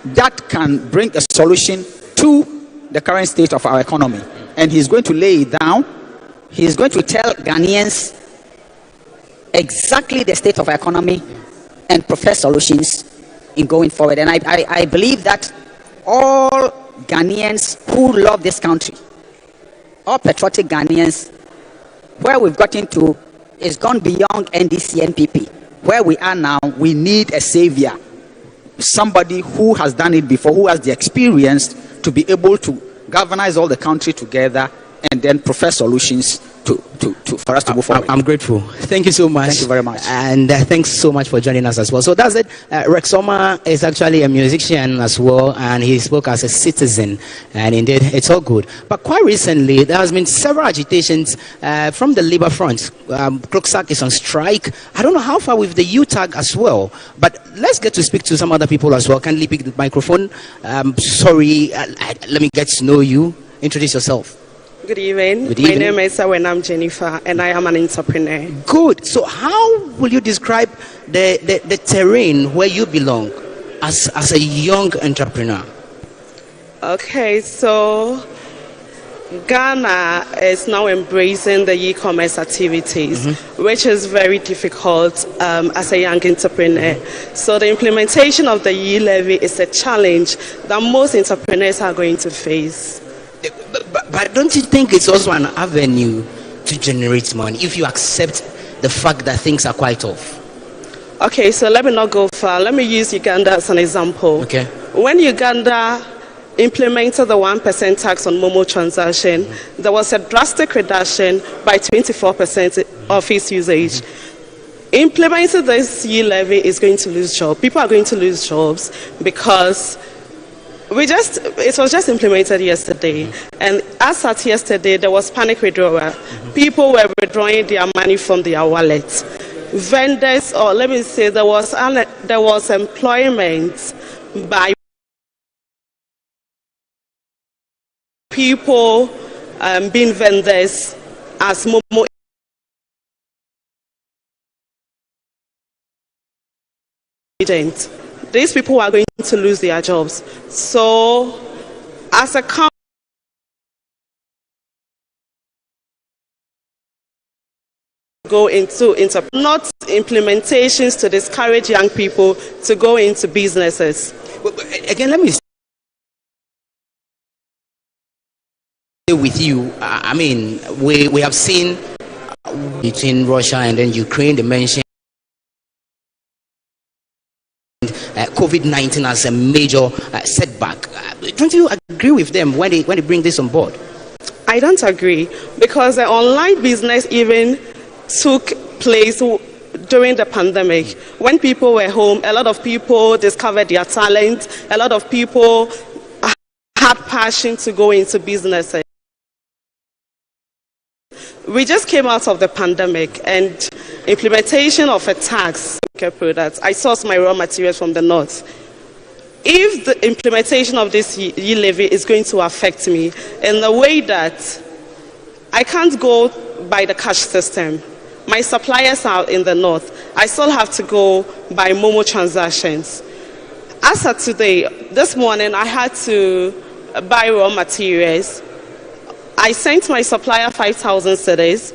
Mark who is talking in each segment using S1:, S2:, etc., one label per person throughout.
S1: that can bring a solution to the current state of our economy. And he's going to lay it down. He's going to tell Ghanaians exactly the state of our economy and propose solutions in going forward. And I believe that all Ghanaians who love this country, all patriotic Ghanaians, where we've gotten to is gone beyond NDC and NPP. Where we are now, we need a savior, somebody who has done it before, who has the experience to be able to galvanize all the country together and then profess solutions for us to move forward.
S2: I'm grateful. Thank you so much.
S1: Thank you very much.
S2: And thanks so much for joining us as well. So that's it. Rexoma is actually a musician as well, and he spoke as a citizen, and indeed it's all good. But quite recently there has been several agitations from the Labour Front. Crossroads is on strike. I don't know how far with the UTAG as well, but let's get to speak to some other people as well. Kindly pick the microphone. Sorry, let me get to know you. Introduce yourself.
S3: Good evening.
S2: Good evening.
S3: My name is I'm Jennifer, and I am an entrepreneur.
S2: Good. So how will you describe the terrain where you belong as a young entrepreneur?
S3: Okay, so Ghana is now embracing the e-commerce activities, which is very difficult as a young entrepreneur. So the implementation of the e-levy is a challenge that most entrepreneurs are going to face.
S2: But don't you think it's also an avenue to generate money if you accept the fact that things are quite tough?
S3: Okay, so let me not go far. Let me use Uganda as an example.
S2: Okay.
S3: When Uganda implemented the 1% tax on Momo transaction, there was a drastic reduction by 24% of its usage. Implementing this e-levy is going to lose jobs. People are going to lose jobs because it was just implemented yesterday, and as at yesterday, there was panic withdrawal. People were withdrawing their money from their wallets. Vendors, or let me say, there was employment by people being vendors as Momo agents. These people are going to lose their jobs. So, as a company, go into not implementations to discourage young people to go into businesses.
S2: Again, let me stay with you. I mean, we have seen between Russia and then Ukraine, they mentioned COVID-19 as a major setback. Don't you agree with them when they bring this on board?
S3: I don't agree, because the online business even took place during the pandemic. When people were home, a lot of people discovered their talent. A lot of people had passion to go into businesses. We just came out of the pandemic, and implementation of a tax on products. I source my raw materials from the north. If the implementation of this e-levy is going to affect me in the way that I can't go by the cash system, my suppliers are in the north, I still have to go by Momo transactions. As of today, this morning, I had to buy raw materials. I sent my supplier 5,000 cedis.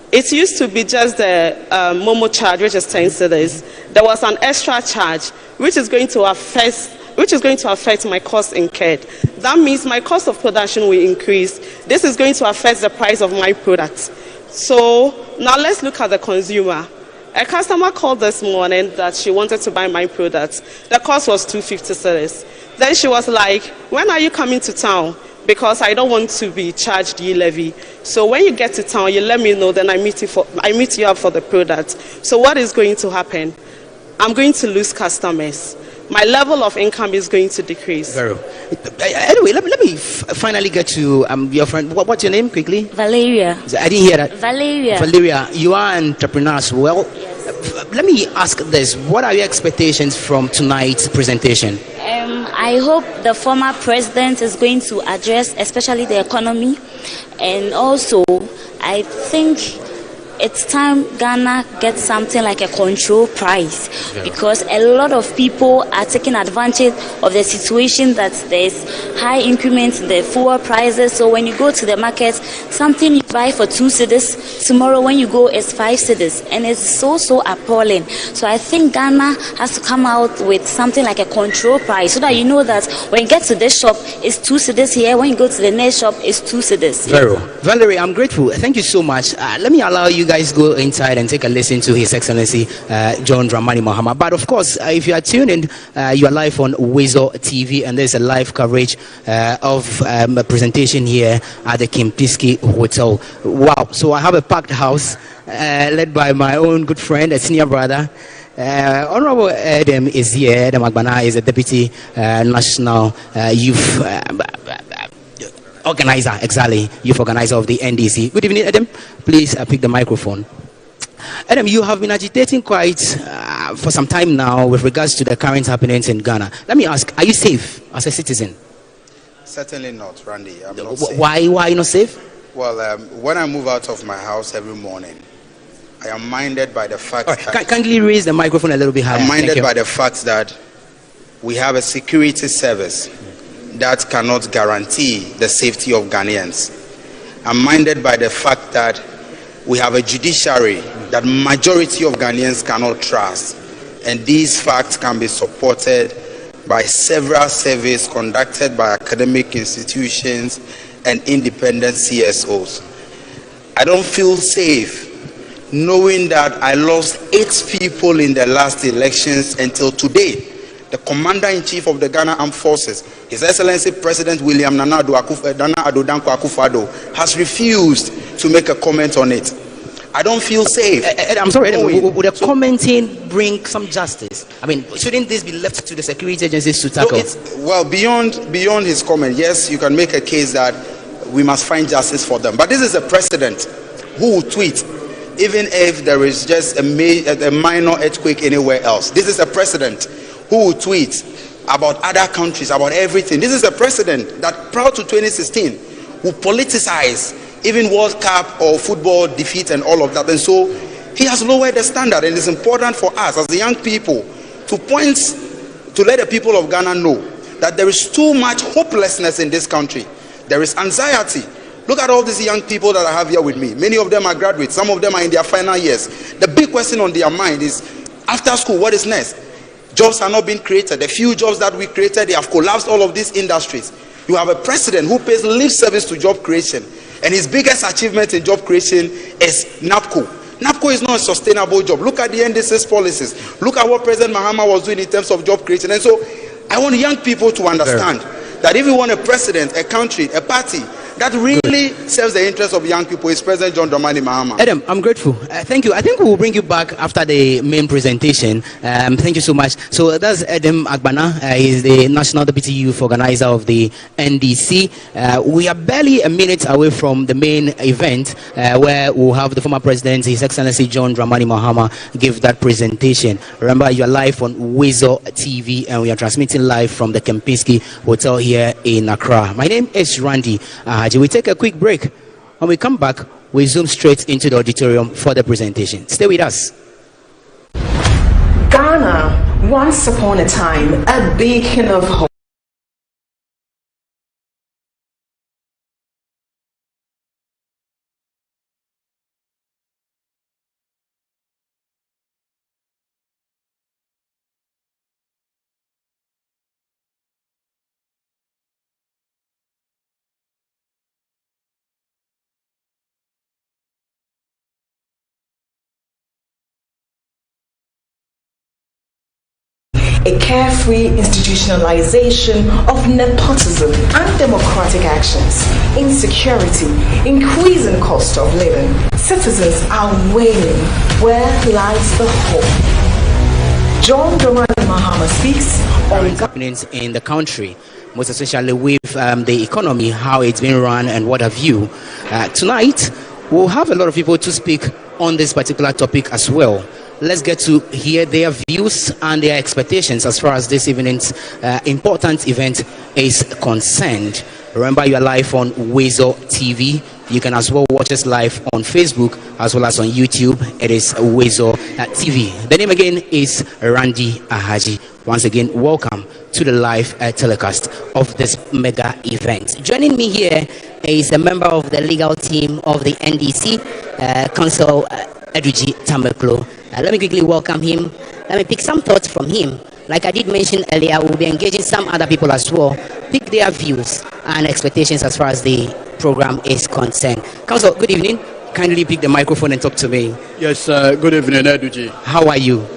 S3: It used to be just the Momo charge, which is 10 cedis. There was an extra charge, which is going to affect my cost incurred. That means my cost of production will increase. This is going to affect the price of my products. So now let's look at the consumer. A customer called this morning that she wanted to buy my products. The cost was 250 cedis. Then she was like, when are you coming to town? Because I don't want to be charged e-levy. So when you get to town, you let me know, then I meet you up for the product. So what is going to happen? I'm going to lose customers. My level of income is going to decrease.
S2: Very well. Anyway, let me finally get to your friend. What's your name, quickly?
S4: Valeria.
S2: I didn't hear that.
S4: Valeria.
S2: Valeria, you are an entrepreneur as well.
S4: Yes.
S2: Let me ask this. What are your expectations from tonight's presentation?
S4: I hope the former president is going to address especially the economy, and also I think it's time Ghana gets something like a control price, because a lot of people are taking advantage of the situation that there's high increments in the fuel prices. So when you go to the market, something you buy for 2 cedis, tomorrow when you go it's 5 cedis, and it's so appalling. So I think Ghana has to come out with something like a control price, so that you know that when you get to this shop it's 2 cedis here, when you go to the next shop it's 2 cedis.
S2: Very well. Valerie, I'm grateful. Thank you so much. Let me allow you guys go inside and take a listen to His Excellency John Dramani Mahama. But of course, if you are tuned in, you are live on Weasel TV, and there's a live coverage of a presentation here at the Kempinski Hotel. Wow! So I have a packed house led by my own good friend, a senior brother. Honorable Adam is here. Adam Agbana is a deputy national youth organizer, youth organizer of the NDC. Good evening, Adam. Please pick the microphone. Adam, you have been agitating quite for some time now with regards to the current happenings in Ghana. Let me ask, are you safe as a citizen?
S5: Certainly not, Randy. I'm not safe.
S2: Why are you not safe?
S5: Well, when I move out of my house every morning, I am minded by the fact
S2: that... Kindly raise the microphone a little bit higher.
S5: I'm minded by the fact that we have a security service that cannot guarantee the safety of Ghanaians. I'm minded by the fact that we have a judiciary that majority of Ghanaians cannot trust, and these facts can be supported by several surveys conducted by academic institutions and independent CSOs. I don't feel safe knowing that I lost 8 people in the last elections until today. The Commander-in-Chief of the Ghana Armed Forces, His Excellency President William Nana Addo Dankwa Akufo-Addo, has refused to make a comment on it. I don't feel safe.
S2: I'm sorry, would the commenting bring some justice? I mean, shouldn't this be left to the security agencies to tackle?
S5: Well, beyond his comment, yes, you can make a case that we must find justice for them. But this is a president who will tweet even if there is just a minor earthquake anywhere else. This is a president who will tweet about other countries, about everything. This is a president that, prior to 2016, will politicize even World Cup or football defeat and all of that. And so he has lowered the standard, and it's important for us as the young people to let the people of Ghana know that there is too much hopelessness in this country. There is anxiety. Look at all these young people that I have here with me. Many of them are graduates. Some of them are in their final years. The big question on their mind is, after school, what is next? Jobs are not being created. The few jobs that we created, they have collapsed all of these industries. You have a president who pays lip service to job creation, and his biggest achievement in job creation is NAPCO. NAPCO is not a sustainable job. Look at the NDC's policies. Look at what President Mahama was doing in terms of job creation. And so I want young people to understand that if you want a president, a country, a party that really serves the interests of young people, is President John Dramani Mahama.
S2: Adam, I'm grateful. Thank you. I think we'll bring you back after the main presentation. Thank you so much. So that's Adam Agbana. He's the National Deputy Youth Organizer of the NDC. We are barely a minute away from the main event where we'll have the former president, His Excellency John Dramani Mahama, give that presentation. Remember, you are live on Weasel TV, and we are transmitting live from the Kempinski Hotel here in Accra. My name is Randy. We take a quick break. When we come back, we zoom straight into the auditorium for the presentation. Stay with us.
S6: Ghana, once upon a time, a beacon of hope. A carefree institutionalization of nepotism, undemocratic actions, insecurity, increasing cost of living. Citizens are wailing. Where lies the hope? John Dramani Mahama speaks on
S2: happenings in the country, most especially with the economy, how it's been run, and what have you. Tonight, we'll have a lot of people to speak on this particular topic as well. Let's get to hear their views and their expectations as far as this evening's important event is concerned. Remember, you are live on Weasel TV, You can as well watch us live on Facebook as well as on YouTube. It is Wezo TV. The name again is Randy Ahaji. Once again, welcome to the live telecast of this mega event. Joining me here is a member of the legal team of the NDC, Council Eduji Tameklo. Let me quickly welcome him. Let me pick some thoughts from him. Like I did mention earlier, we'll be engaging some other people as well, pick their views and expectations as far as the program is concerned. Council, good evening. Kindly pick the microphone and talk to me.
S7: Yes, good evening, Eduji.
S2: How are you?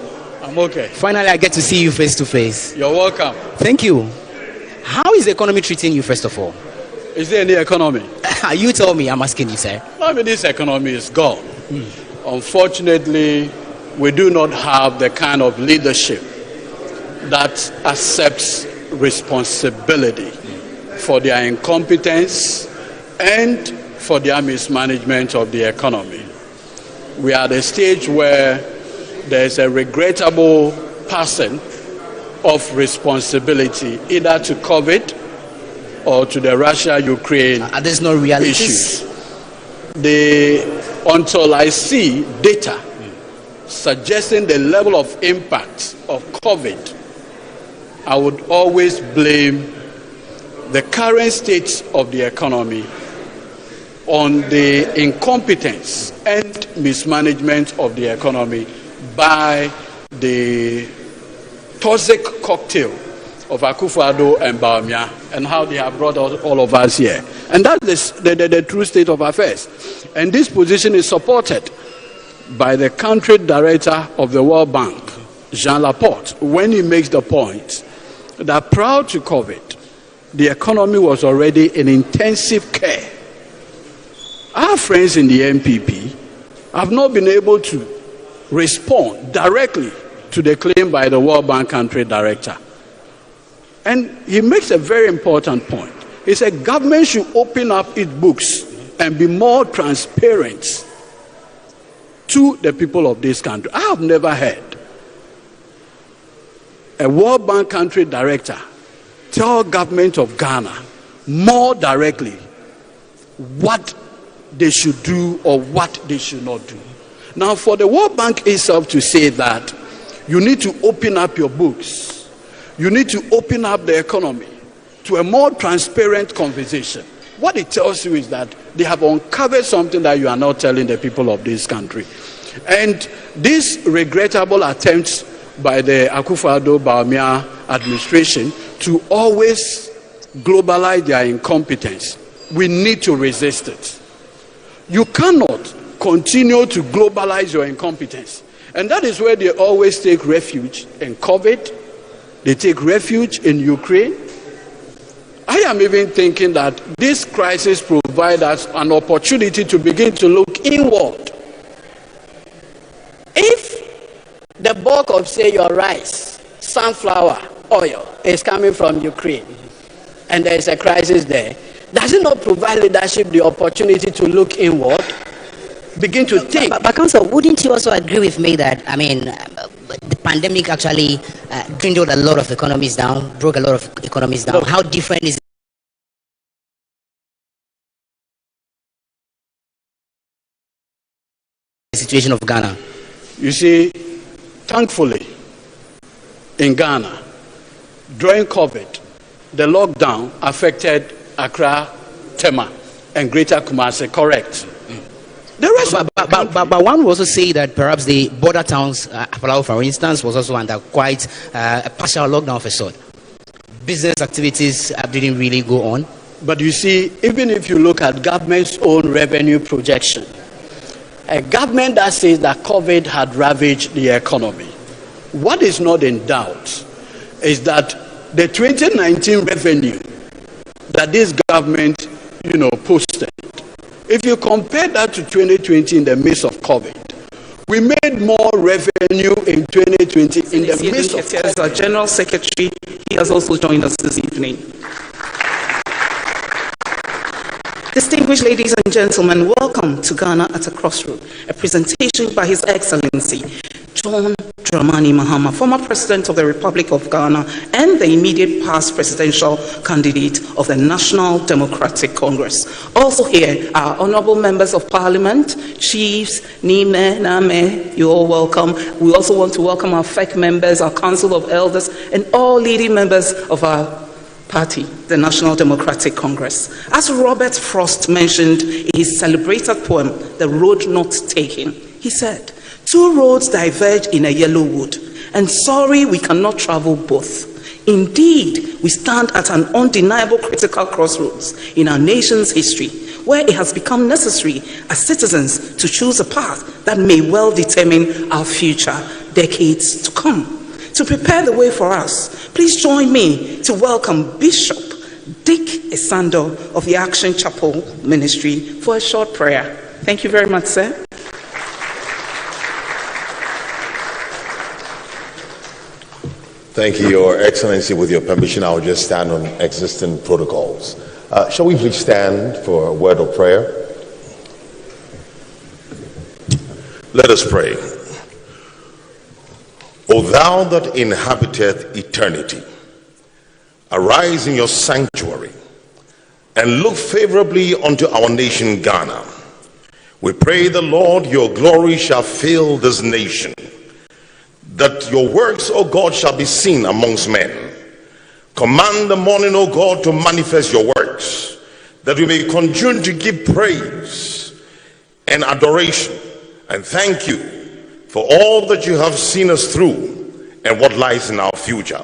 S7: I'm okay.
S2: Finally, I get to see you face to face.
S7: You're welcome.
S2: Thank you. How is the economy treating you, first of all?
S7: Is there any economy?
S2: You tell me, I'm asking you, sir.
S7: I mean, this economy is gone. Unfortunately, we do not have the kind of leadership that accepts responsibility for their incompetence and for their mismanagement of the economy. We are at a stage where there is a regrettable passing of responsibility either to COVID or to the Russia-Ukraine
S2: there's no reality
S7: issues. Until I see data suggesting the level of impact of COVID, I would always blame the current state of the economy on the incompetence and mismanagement of the economy by the toxic cocktail of Akufo-Addo and Bawumia and how they have brought all of us here. And that's the true state of affairs. And this position is supported by the country director of the World Bank, Jean Laporte, when he makes the point that prior to COVID, the economy was already in intensive care. Our friends in the MPP have not been able to respond directly to the claim by the World Bank country director. And he makes a very important point. He said government should open up its books and be more transparent to the people of this country. I have never heard a World Bank country director tell government of Ghana more directly what they should do or what they should not do. Now, for the World Bank itself to say that you need to open up your books, you need to open up the economy to a more transparent conversation, what it tells you is that they have uncovered something that you are not telling the people of this country. And these regrettable attempts by the Akufo-Addo Bawumia administration to always globalize their incompetence, we need to resist it. You cannot continue to globalize your incompetence. And that is where they always take refuge in COVID. They take refuge in Ukraine. I am even thinking that this crisis provides us an opportunity to begin to look inward. If the bulk of, say, your rice, sunflower oil is coming from Ukraine, and there is a crisis there, does it not provide leadership the opportunity to look inward, begin to think?
S2: But Council, wouldn't you also agree with me that, I mean, the pandemic actually dwindled a lot of economies down, broke a lot of economies down? How different is the situation of Ghana?
S7: You see, thankfully, in Ghana, during COVID, the lockdown affected Accra, Tema, and Greater Kumasi, correct? The rest
S2: but one will also say that perhaps the border towns, Palau, for instance, was also under quite a partial lockdown of a sort. Business activities didn't really go on.
S7: But you see, even if you look at government's own revenue projection, a government that says that COVID had ravaged the economy, what is not in doubt is that the 2019 revenue that this government, posted, if you compare that to 2020 in the midst of COVID, we made more revenue in 2020 in the midst of COVID.
S6: As our General Secretary, he has also joined us this evening. Distinguished ladies and gentlemen, welcome to Ghana at a Crossroads, a presentation by His Excellency,
S8: John Dramani Mahama, former President of the Republic of Ghana and the immediate past presidential candidate of the National Democratic Congress. Also here are honorable members of Parliament, chiefs, Nime, Name, you're all welcome. We also want to welcome our FEC members, our Council of Elders, and all leading members of our party, the National Democratic Congress. As Robert Frost mentioned in his celebrated poem, The Road Not Taken, he said, "Two roads diverge in a yellow wood, and sorry we cannot travel both. Indeed, we stand at an undeniable critical crossroads in our nation's history, where it has become necessary as citizens to choose a path that may well determine our future decades to come. To prepare the way for us, please join me to welcome Bishop Dick Esando of the Action Chapel Ministry for a short prayer. Thank you very much, sir.
S9: Thank you, Your Excellency. With your permission, I will just stand on existing protocols. Shall we please stand for a word of prayer? Let us pray. O thou that inhabiteth eternity, arise in your sanctuary and look favorably unto our nation Ghana. We pray the Lord, your glory shall fill this nation, that your works, O God, shall be seen amongst men. Command the morning, O God, to manifest your works, that we may continue to give praise and adoration and thank you for all that you have seen us through and what lies in our future.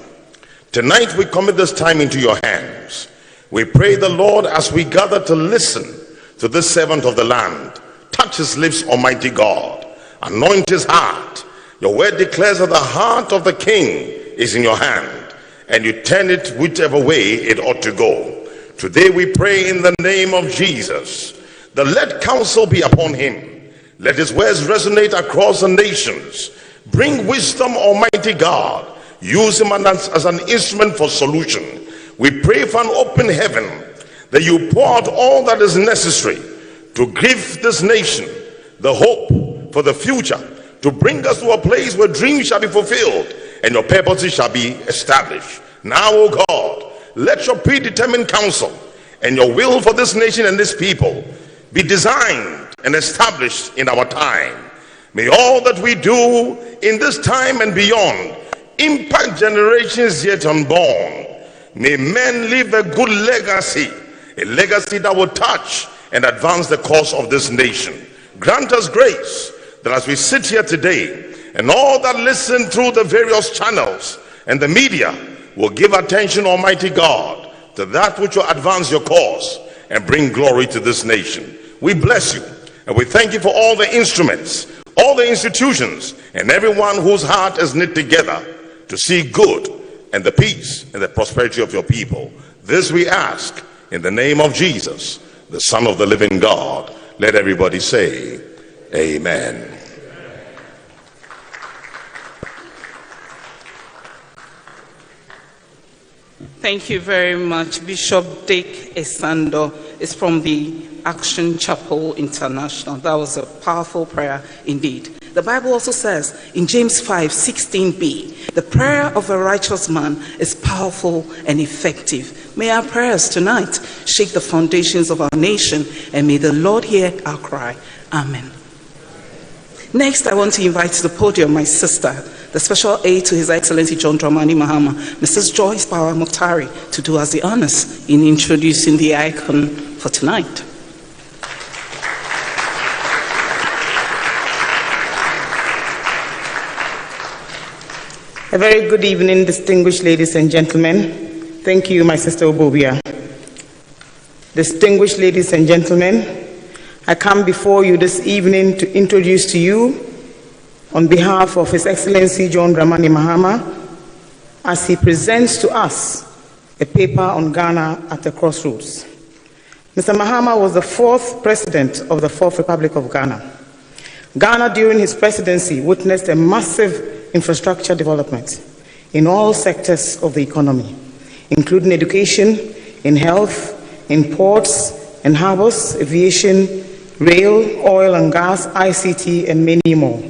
S9: Tonight we commit this time into your hands. We pray the Lord, as we gather to listen to this servant of the land, touch his lips, Almighty God, anoint his heart. Your word declares that the heart of the king is in your hand, and you turn it whichever way it ought to go. Today we pray in the name of Jesus that let counsel be upon him. Let his words resonate across the nations. Bring wisdom, Almighty God. Use him as an instrument for solution. We pray for an open heaven, that you pour out all that is necessary to give this nation the hope for the future, to bring us to a place where dreams shall be fulfilled and your purposes shall be established. Now, O God, let your predetermined counsel and your will for this nation and this people be designed and established in our time. May all that we do in this time and beyond impact generations yet unborn. May men leave a good legacy, a legacy that will touch and advance the cause of this nation. Grant us grace that as we sit here today, and all that listen through the various channels and the media will give attention, Almighty God, to that which will advance your cause and bring glory to this nation. We bless you and we thank you for all the instruments, all the institutions, and everyone whose heart is knit together to see good and the peace and the prosperity of your people. This we ask in the name of Jesus, the Son of the living God. Let everybody say amen.
S8: Thank you very much. Bishop Dick Esando is from the Action Chapel International. That was a powerful prayer indeed. The Bible also says in James 5:16b, the prayer of a righteous man is powerful and effective. May our prayers tonight shake the foundations of our nation, and may the Lord hear our cry. Amen. Next, I want to invite to the podium my sister, the special aide to His Excellency John Dramani Mahama, Mrs. Joyce Power Muktari, to do us the honors in introducing the icon for tonight.
S10: A very good evening, distinguished ladies and gentlemen. Thank you, my sister Obobia. Distinguished ladies and gentlemen, I come before you this evening to introduce to you, on behalf of His Excellency John Dramani Mahama, as he presents to us a paper on Ghana at the Crossroads. Mr. Mahama was the fourth president of the Fourth Republic of Ghana. Ghana, during his presidency, witnessed a massive infrastructure development in all sectors of the economy, including education, in health, in ports and harbors, aviation, rail, oil and gas, ICT, and many more.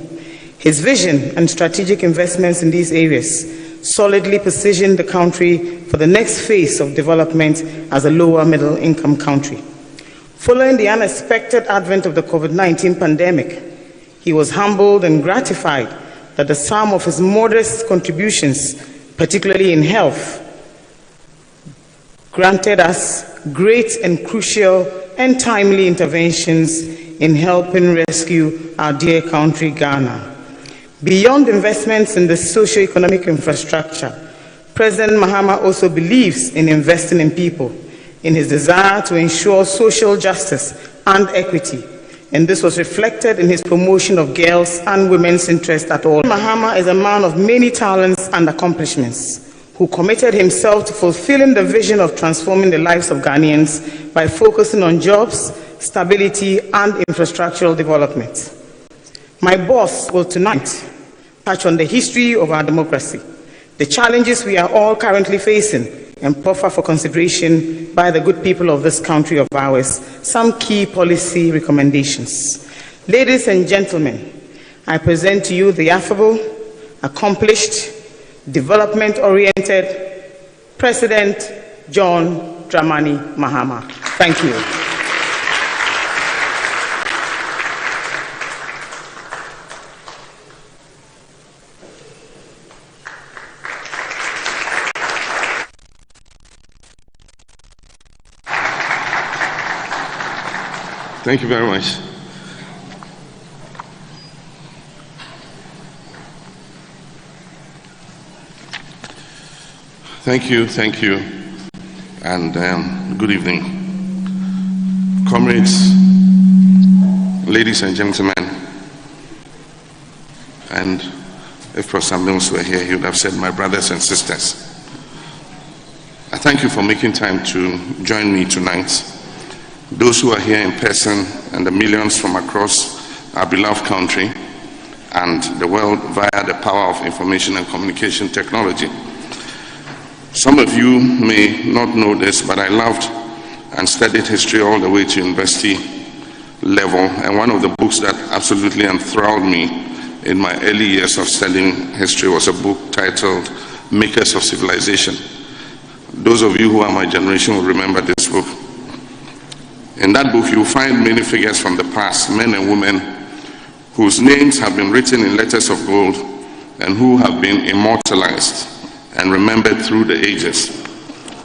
S10: His vision and strategic investments in these areas solidly positioned the country for the next phase of development as a lower middle income country. Following the unexpected advent of the COVID-19 pandemic, he was humbled and gratified that the sum of his modest contributions, particularly in health, granted us great and crucial and timely interventions in helping rescue our dear country, Ghana. Beyond investments in the socio-economic infrastructure, President Mahama also believes in investing in people, in his desire to ensure social justice and equity, and this was reflected in his promotion of girls' and women's interests at all. Mahama is a man of many talents and accomplishments, who committed himself to fulfilling the vision of transforming the lives of Ghanaians by focusing on jobs, stability, and infrastructural development. My boss will tonight touch on the history of our democracy, the challenges we are all currently facing, and proffer for consideration by the good people of this country of ours some key policy recommendations. Ladies and gentlemen, I present to you the affable, accomplished, development-oriented President John Dramani Mahama. Thank you.
S9: Thank you very much. Thank you, and good evening. Comrades, ladies and gentlemen, and if Professor Mills were here, he would have said my brothers and sisters. I thank you for making time to join me tonight. Those who are here in person and the millions from across our beloved country and the world via the power of information and communication technology. Some of you may not know this, but I loved and studied history all the way to university level, and one of the books that absolutely enthralled me in my early years of studying history was a book titled Makers of Civilization. Those of you who are my generation will remember this book. In that book, you'll find many figures from the past, men and women, whose names have been written in letters of gold and who have been immortalized and remembered through the ages.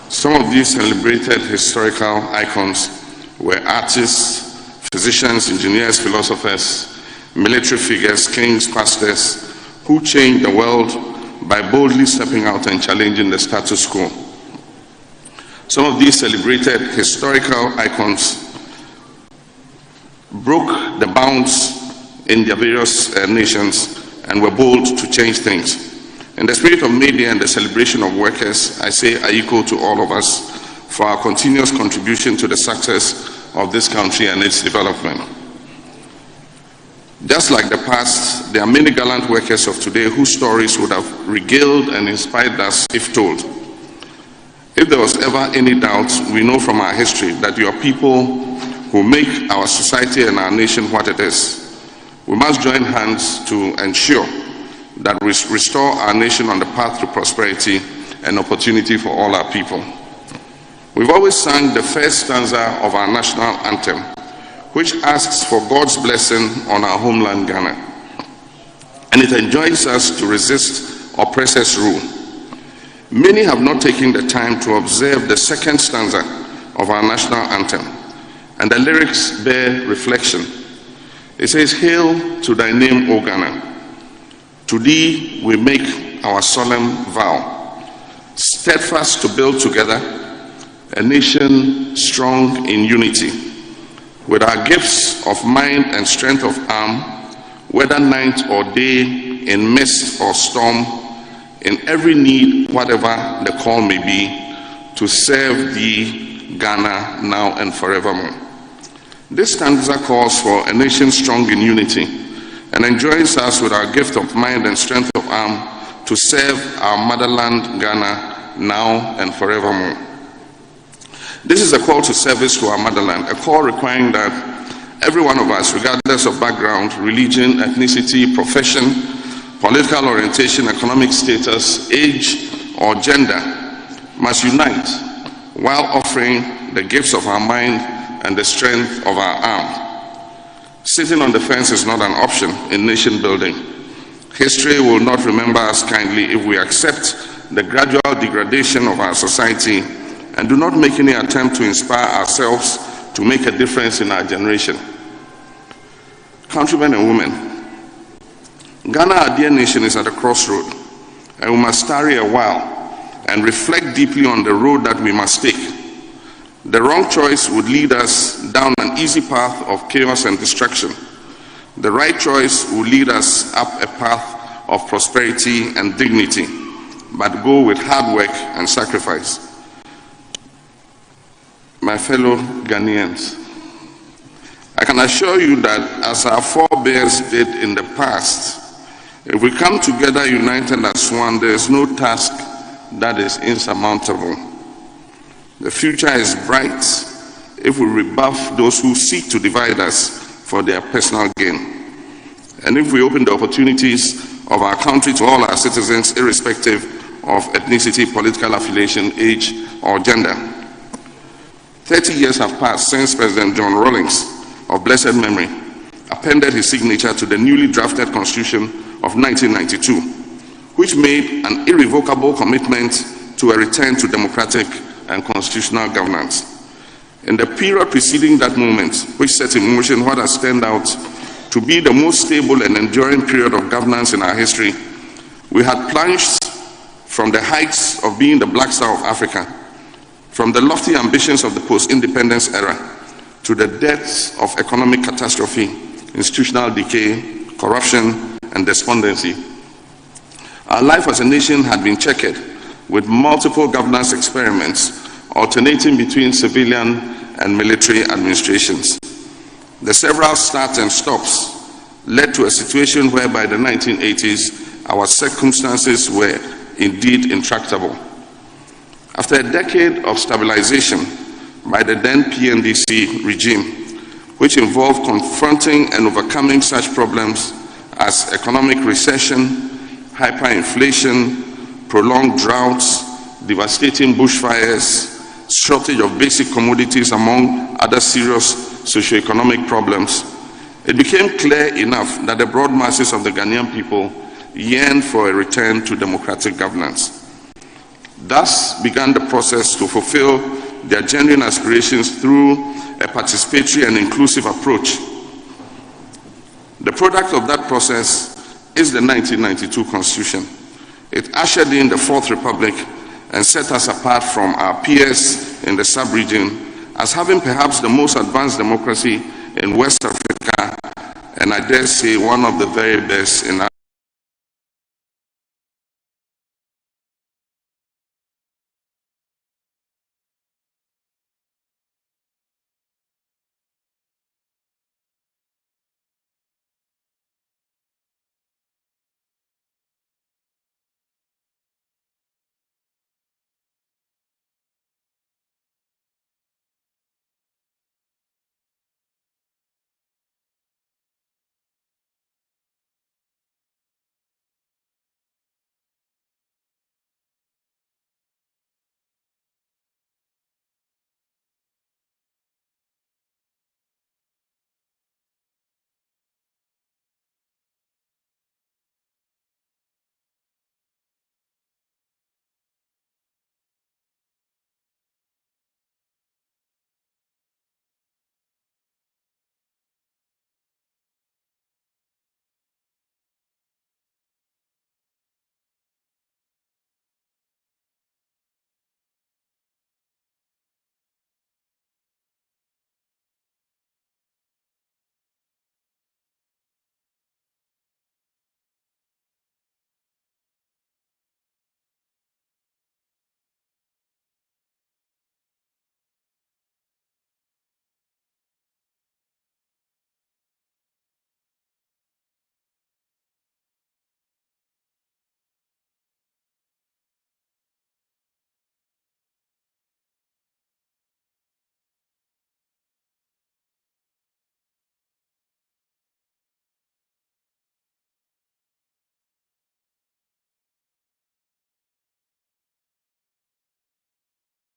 S9: Some of these celebrated historical icons were artists, physicians, engineers, philosophers, military figures, kings, pastors, who changed the world by boldly stepping out and challenging the status quo. Some of these celebrated historical icons broke the bounds in their various nations and were bold to change things. In the spirit of May Day and the celebration of workers, I say I equal to all of us for our continuous contribution to the success of this country and its development. Just like the past, there are many gallant workers of today whose stories would have regaled and inspired us if told. If there was ever any doubt, we know from our history that you are people who make our society and our nation what it is. We must join hands to ensure that we restore our nation on the path to prosperity and opportunity for all our people. We've always sung the first stanza of our national anthem, which asks for God's blessing on our homeland Ghana. And it enjoins us to resist oppressors' rule. Many have not taken the time to observe the second stanza of our national anthem, and the lyrics bear reflection. It says, "Hail to thy name, O Ghana. To thee we make our solemn vow, steadfast to build together a nation strong in unity, with our gifts of mind and strength of arm, whether night or day, in mist or storm, in every need, whatever the call may be, to serve thee, Ghana, now and forevermore." This stanza calls for a nation strong in unity and enjoins us with our gift of mind and strength of arm to serve our motherland, Ghana, now and forevermore. This is a call to service to our motherland, a call requiring that
S11: Every one of us, regardless of background, religion, ethnicity, profession, political orientation, economic status, age, or gender, must unite while offering the gifts of our mind and the strength of our arm. Sitting on the fence is not an option in nation building. History will not remember us kindly if we accept the gradual degradation of our society and do not make any attempt to inspire ourselves to make a difference in our generation. Countrymen and women, Ghana, our dear nation, is at a crossroad, and we must tarry a while and reflect deeply on the road that we must take. The wrong choice would lead us down an easy path of chaos and destruction. The right choice will lead us up a path of prosperity and dignity, but go with hard work and sacrifice. My fellow Ghanaians, I can assure you that as our forebears did in the past, if we come together united as one, there is no task that is insurmountable. The future is bright if we rebuff those who seek to divide us for their personal gain. And if we open the opportunities of our country to all our citizens, irrespective of ethnicity, political affiliation, age, or gender. 30 years have passed since President John Rawlings, of blessed memory, appended his signature to the newly drafted Constitution of 1992, which made an irrevocable commitment to a return to democratic and constitutional governance. In the period preceding that moment, which set in motion what has turned out to be the most stable and enduring period of governance in our history, we had plunged from the heights of being the Black Star of Africa, from the lofty ambitions of the post-independence era, to the depths of economic catastrophe, institutional decay, corruption, and despondency. Our life as a nation had been checkered with multiple governance experiments alternating between civilian and military administrations. The several starts and stops led to a situation where by the 1980s, our circumstances were indeed intractable. After a decade of stabilization by the then PNDC regime, which involved confronting and overcoming such problems as economic recession, hyperinflation, prolonged droughts, devastating bushfires, shortage of basic commodities, among other serious socioeconomic problems, it became clear enough that the broad masses of the Ghanaian people yearned for a return to democratic governance. Thus began the process to fulfill their genuine aspirations through a participatory and inclusive approach. The product of that process is the 1992 Constitution. It ushered in the Fourth Republic and set us apart from our peers in the sub-region as having perhaps the most advanced democracy in West Africa, and I dare say one of the very best in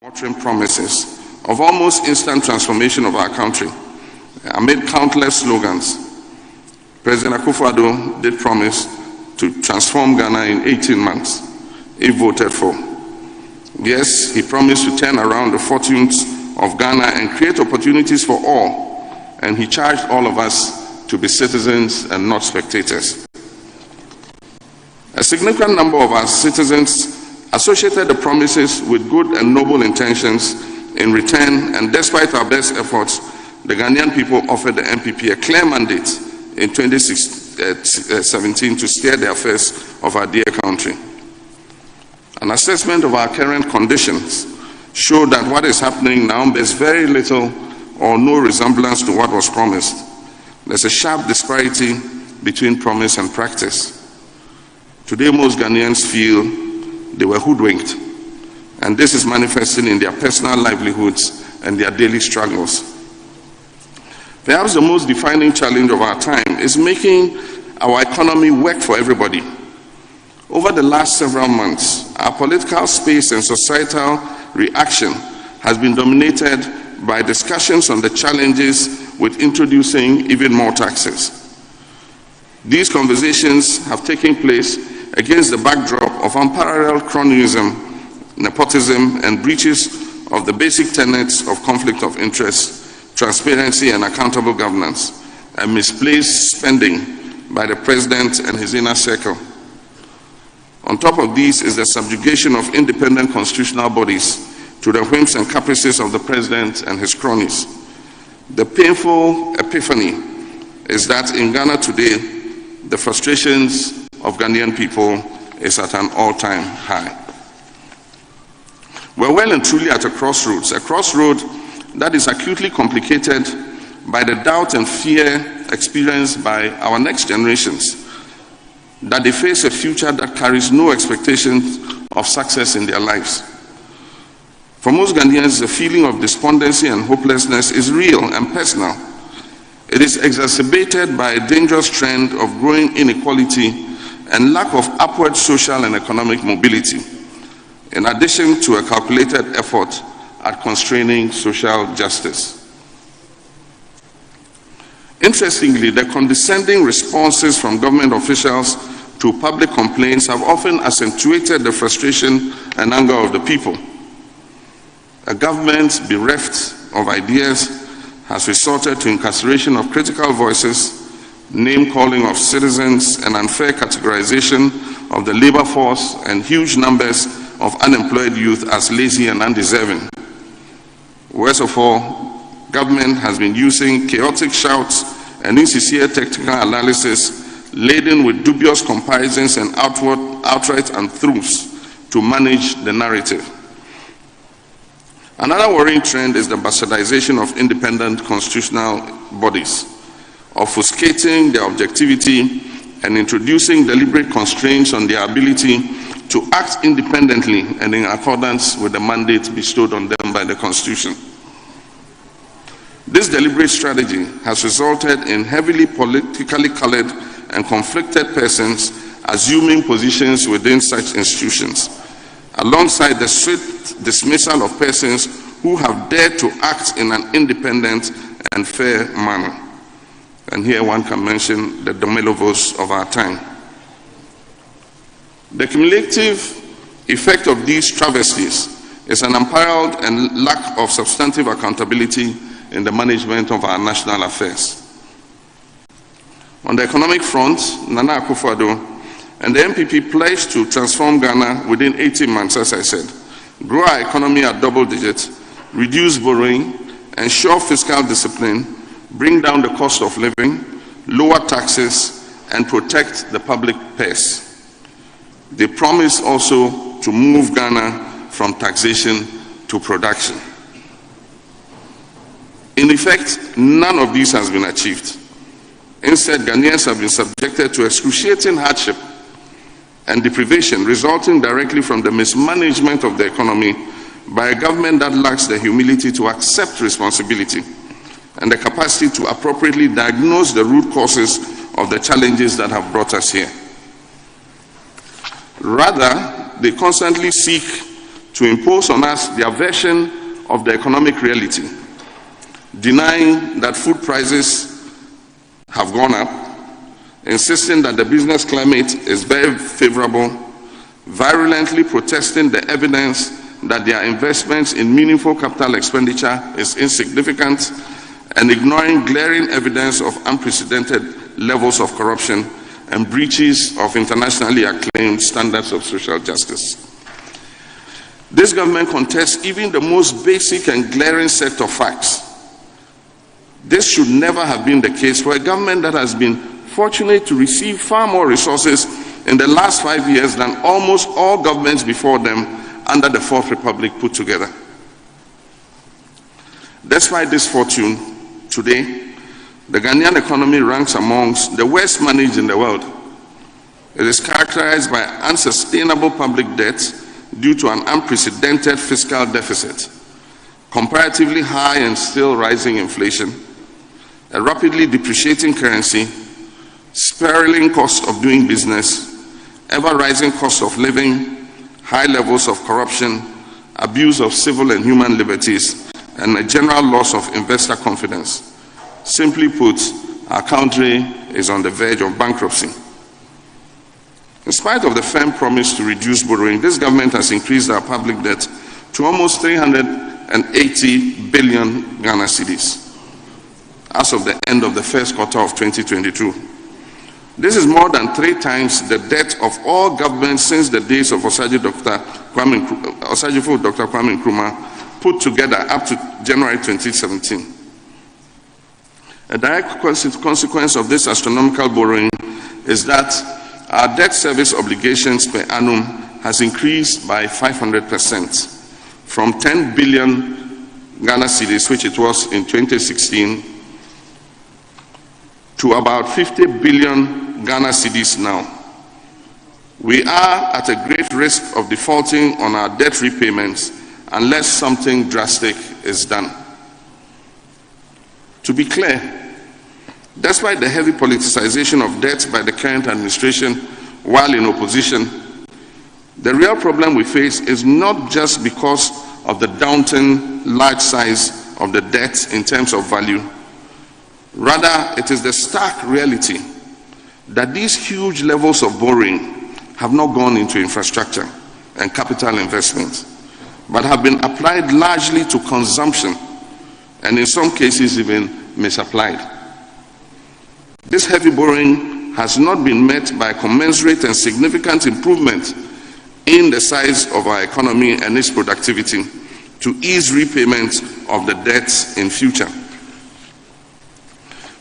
S11: Watering promises of almost instant transformation of our country. Amid countless slogans, President Akufo-Addo did promise to transform Ghana in 18 months, if voted for. Yes, he promised to turn around the fortunes of Ghana and create opportunities for all, and he charged all of us to be citizens and not spectators. A significant number of our citizens associated the promises with good and noble intentions. In return, and despite our best efforts, the Ghanaian people offered the NPP a clear mandate in 2017 to steer the affairs of our dear country. An assessment of our current conditions showed that what is happening now bears very little or no resemblance to what was promised. There's a sharp disparity between promise and practice. Today, most Ghanaians feel they were hoodwinked, and this is manifesting in their personal livelihoods and their daily struggles. Perhaps the most defining challenge of our time is making our economy work for everybody. Over the last several months, our political space and societal reaction has been dominated by discussions on the challenges with introducing even more taxes. These conversations have taken place against the backdrop of unparalleled cronyism, nepotism, and breaches of the basic tenets of conflict of interest, transparency, and accountable governance, and misplaced spending by the president and his inner circle. On top of these is the subjugation of independent constitutional bodies to the whims and caprices of the president and his cronies. The painful epiphany is that in Ghana today, the frustrations of Ghanaian people is at an all-time high. We're well and truly at a crossroad that is acutely complicated by the doubt and fear experienced by our next generations, that they face a future that carries no expectations of success in their lives. For most Ghanaians, the feeling of despondency and hopelessness is real and personal. It is exacerbated by a dangerous trend of growing inequality and lack of upward social and economic mobility, in addition to a calculated effort at constraining social justice. Interestingly, the condescending responses from government officials to public complaints have often accentuated the frustration and anger of the people. A government bereft of ideas has resorted to incarceration of critical voices, name-calling of citizens, and unfair categorization of the labor force and huge numbers of unemployed youth as lazy and undeserving. Worst of all, government has been using chaotic shouts and insincere technical analysis laden with dubious comparisons and outright untruths to manage the narrative. Another worrying trend is the bastardization of independent constitutional bodies, obfuscating their objectivity and introducing deliberate constraints on their ability to act independently and in accordance with the mandate bestowed on them by the Constitution. This deliberate strategy has resulted in heavily politically colored and conflicted persons assuming positions within such institutions, alongside the swift dismissal of persons who have dared to act in an independent and fair manner. And here one can mention the Domelovos of our time. The cumulative effect of these travesties is an unparalleled and lack of substantive accountability in the management of our national affairs. On the economic front, Nana Akufo-Addo and the NPP pledged to transform Ghana within 18 months, as I said, grow our economy at double digits, reduce borrowing, ensure fiscal discipline, bring down the cost of living, lower taxes, and protect the public purse. They promise also to move Ghana from taxation to production. In effect, none of these has been achieved. Instead, Ghanaians have been subjected to excruciating hardship and deprivation resulting directly from the mismanagement of the economy by a government that lacks the humility to accept responsibility and the capacity to appropriately diagnose the root causes of the challenges that have brought us here. Rather, they constantly seek to impose on us their version of the economic reality, denying that food prices have gone up, insisting that the business climate is very favorable, virulently protesting the evidence that their investments in meaningful capital expenditure is insignificant, and ignoring glaring evidence of unprecedented levels of corruption and breaches of internationally acclaimed standards of social justice. This government contests even the most basic and glaring set of facts. This should never have been the case for a government that has been fortunate to receive far more resources in the last 5 years than almost all governments before them under the Fourth Republic put together. Despite this fortune, today, the Ghanaian economy ranks amongst the worst managed in the world. It is characterized by unsustainable public debt due to an unprecedented fiscal deficit, comparatively high and still rising inflation, a rapidly depreciating currency, spiraling cost of doing business, ever-rising cost of living, high levels of corruption, abuse of civil and human liberties, and a general loss of investor confidence. Simply put, our country is on the verge of bankruptcy. In spite of the firm promise to reduce borrowing, this government has increased our public debt to almost 380 billion Ghana cedis as of the end of the first quarter of 2022. This is more than 3 times the debt of all governments since the days of Osajifo Dr. Kwame Nkrumah put together up to January 2017. A direct consequence of this astronomical borrowing is that our debt service obligations per annum has increased by 500%, from 10 billion Ghana cedis, which it was in 2016, to about 50 billion Ghana cedis now. We are at a great risk of defaulting on our debt repayments unless something drastic is done. To be clear, despite the heavy politicization of debt by the current administration while in opposition, the real problem we face is not just because of the daunting large size of the debt in terms of value. Rather, it is the stark reality that these huge levels of borrowing have not gone into infrastructure and capital investments, but have been applied largely to consumption and in some cases even misapplied. This heavy borrowing has not been met by commensurate and significant improvement in the size of our economy and its productivity to ease repayment of the debts in future.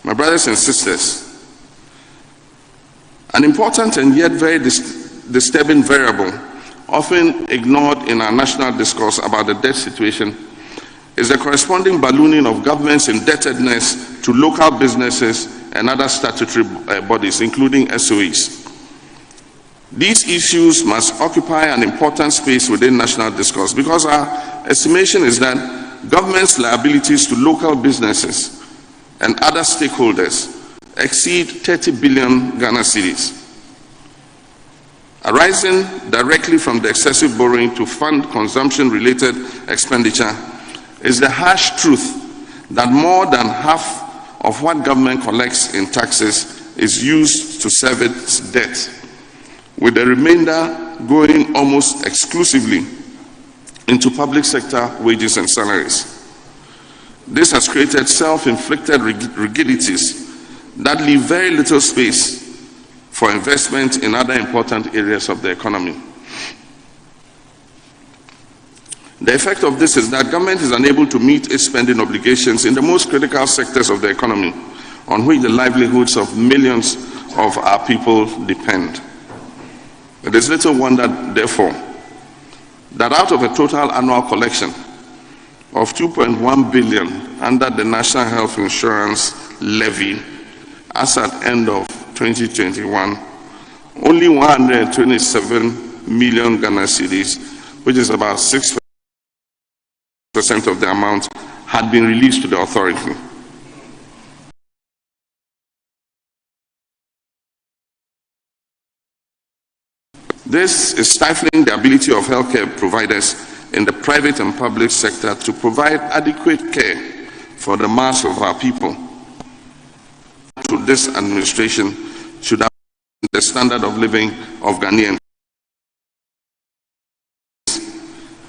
S11: My brothers and sisters, an important and yet very disturbing variable, often ignored in our national discourse about the debt situation, is the corresponding ballooning of government's indebtedness to local businesses and other statutory bodies, including SOEs. These issues must occupy an important space within national discourse because our estimation is that government's liabilities to local businesses and other stakeholders exceed 30 billion Ghana cedis. Arising directly from the excessive borrowing to fund consumption-related expenditure is the harsh truth that more than half of what government collects in taxes is used to serve its debt, with the remainder going almost exclusively into public sector wages and salaries. This has created self-inflicted rigidities that leave very little space for investment in other important areas of the economy. The effect of this is that government is unable to meet its spending obligations in the most critical sectors of the economy, on which the livelihoods of millions of our people depend. It is little wonder, therefore, that out of a total annual collection of 2.1 billion under the National Health Insurance Levy, as at end of 2021, only 127 million Ghana cedis, which is about 6% of the amount, had been released to the authority. This is stifling the ability of healthcare providers in the private and public sector to provide adequate care for the mass of our people. To this administration should have the standard of living of Ghanaians,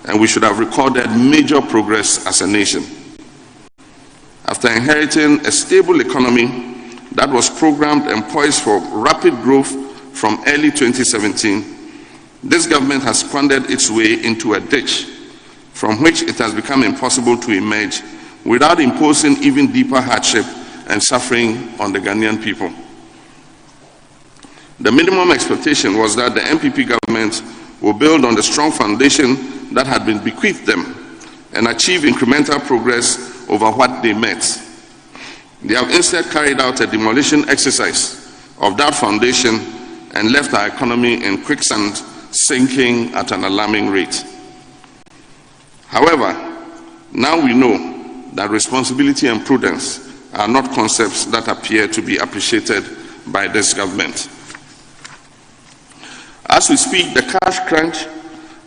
S11: and we should have recorded major progress as a nation. After inheriting a stable economy that was programmed and poised for rapid growth from early 2017, this government has squandered its way into a ditch from which it has become impossible to emerge without imposing even deeper hardship and suffering on the Ghanaian people. The minimum expectation was that the MPP government will build on the strong foundation that had been bequeathed them and achieve incremental progress over what they met. They have instead carried out a demolition exercise of that foundation and left our economy in quicksand, sinking at an alarming rate. However, now we know that responsibility and prudence are not concepts that appear to be appreciated by this government. As we speak, the cash crunch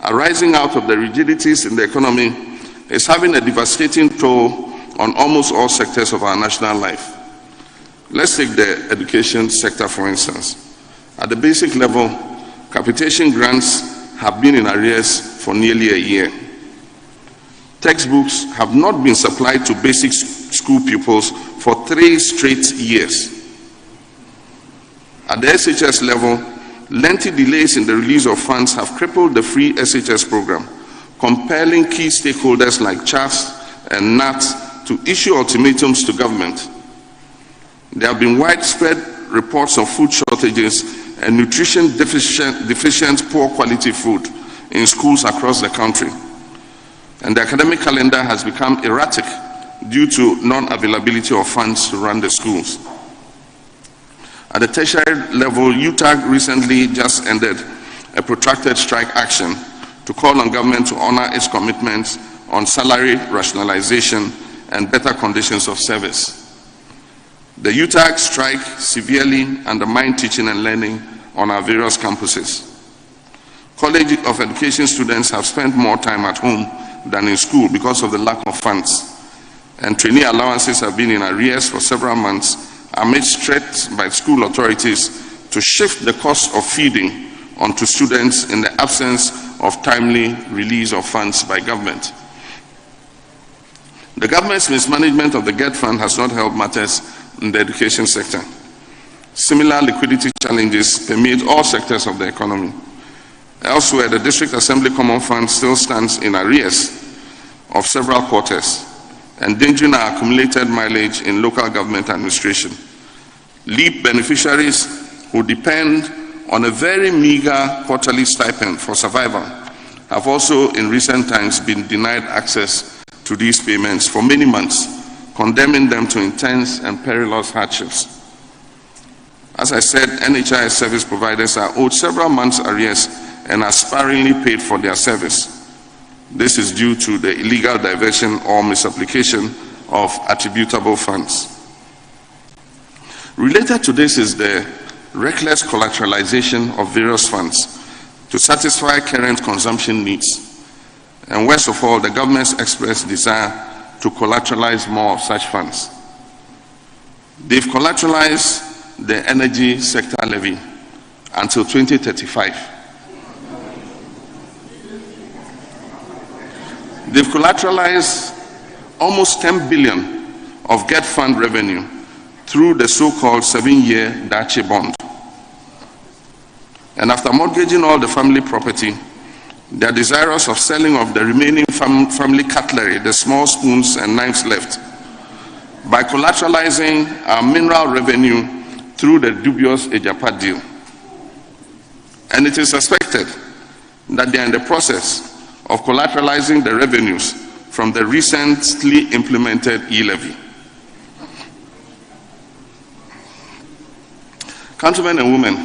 S11: arising out of the rigidities in the economy is having a devastating toll on almost all sectors of our national life. Let's take the education sector, for instance. At the basic level, capitation grants have been in arrears for nearly a year. Textbooks have not been supplied to basic school pupils for 3 straight years. At the SHS level, lengthy delays in the release of funds have crippled the free SHS program, compelling key stakeholders like CHAS and NAT to issue ultimatums to government. There have been widespread reports of food shortages and nutrition deficient poor quality food in schools across the country. And the academic calendar has become erratic due to non-availability of funds to run the schools. At the tertiary level, UTAG recently just ended a protracted strike action to call on government to honor its commitments on salary rationalization and better conditions of service. The UTAG strike severely undermined teaching and learning on our various campuses. College of Education students have spent more time at home than in school because of the lack of funds, and trainee allowances have been in arrears for several months amidst threats by school authorities to shift the cost of feeding onto students in the absence of timely release of funds by government. The government's mismanagement of the GET fund has not helped matters in the education sector. Similar liquidity challenges permeate all sectors of the economy. Elsewhere, the District Assembly Common Fund still stands in arrears of several quarters, endangering our accumulated mileage in local government administration. LEAP beneficiaries who depend on a very meager quarterly stipend for survival have also in recent times been denied access to these payments for many months, condemning them to intense and perilous hardships. As I said, NHIS service providers are owed several months' arrears and are sparingly paid for their service. This is due to the illegal diversion or misapplication of attributable funds. Related to this is the reckless collateralization of various funds to satisfy current consumption needs, and worst of all, the government's express desire to collateralize more of such funds. They've collateralized the energy sector levy until 2035. They've collateralized almost 10 billion of GET fund revenue through the so-called 7-year Dache bond. And after mortgaging all the family property, they are desirous of selling off the remaining family cutlery, the small spoons and knives left, by collateralizing our mineral revenue through the dubious Ejapa deal. And it is suspected that they are in the process of collateralizing the revenues from the recently implemented e-levy. Countrymen and women,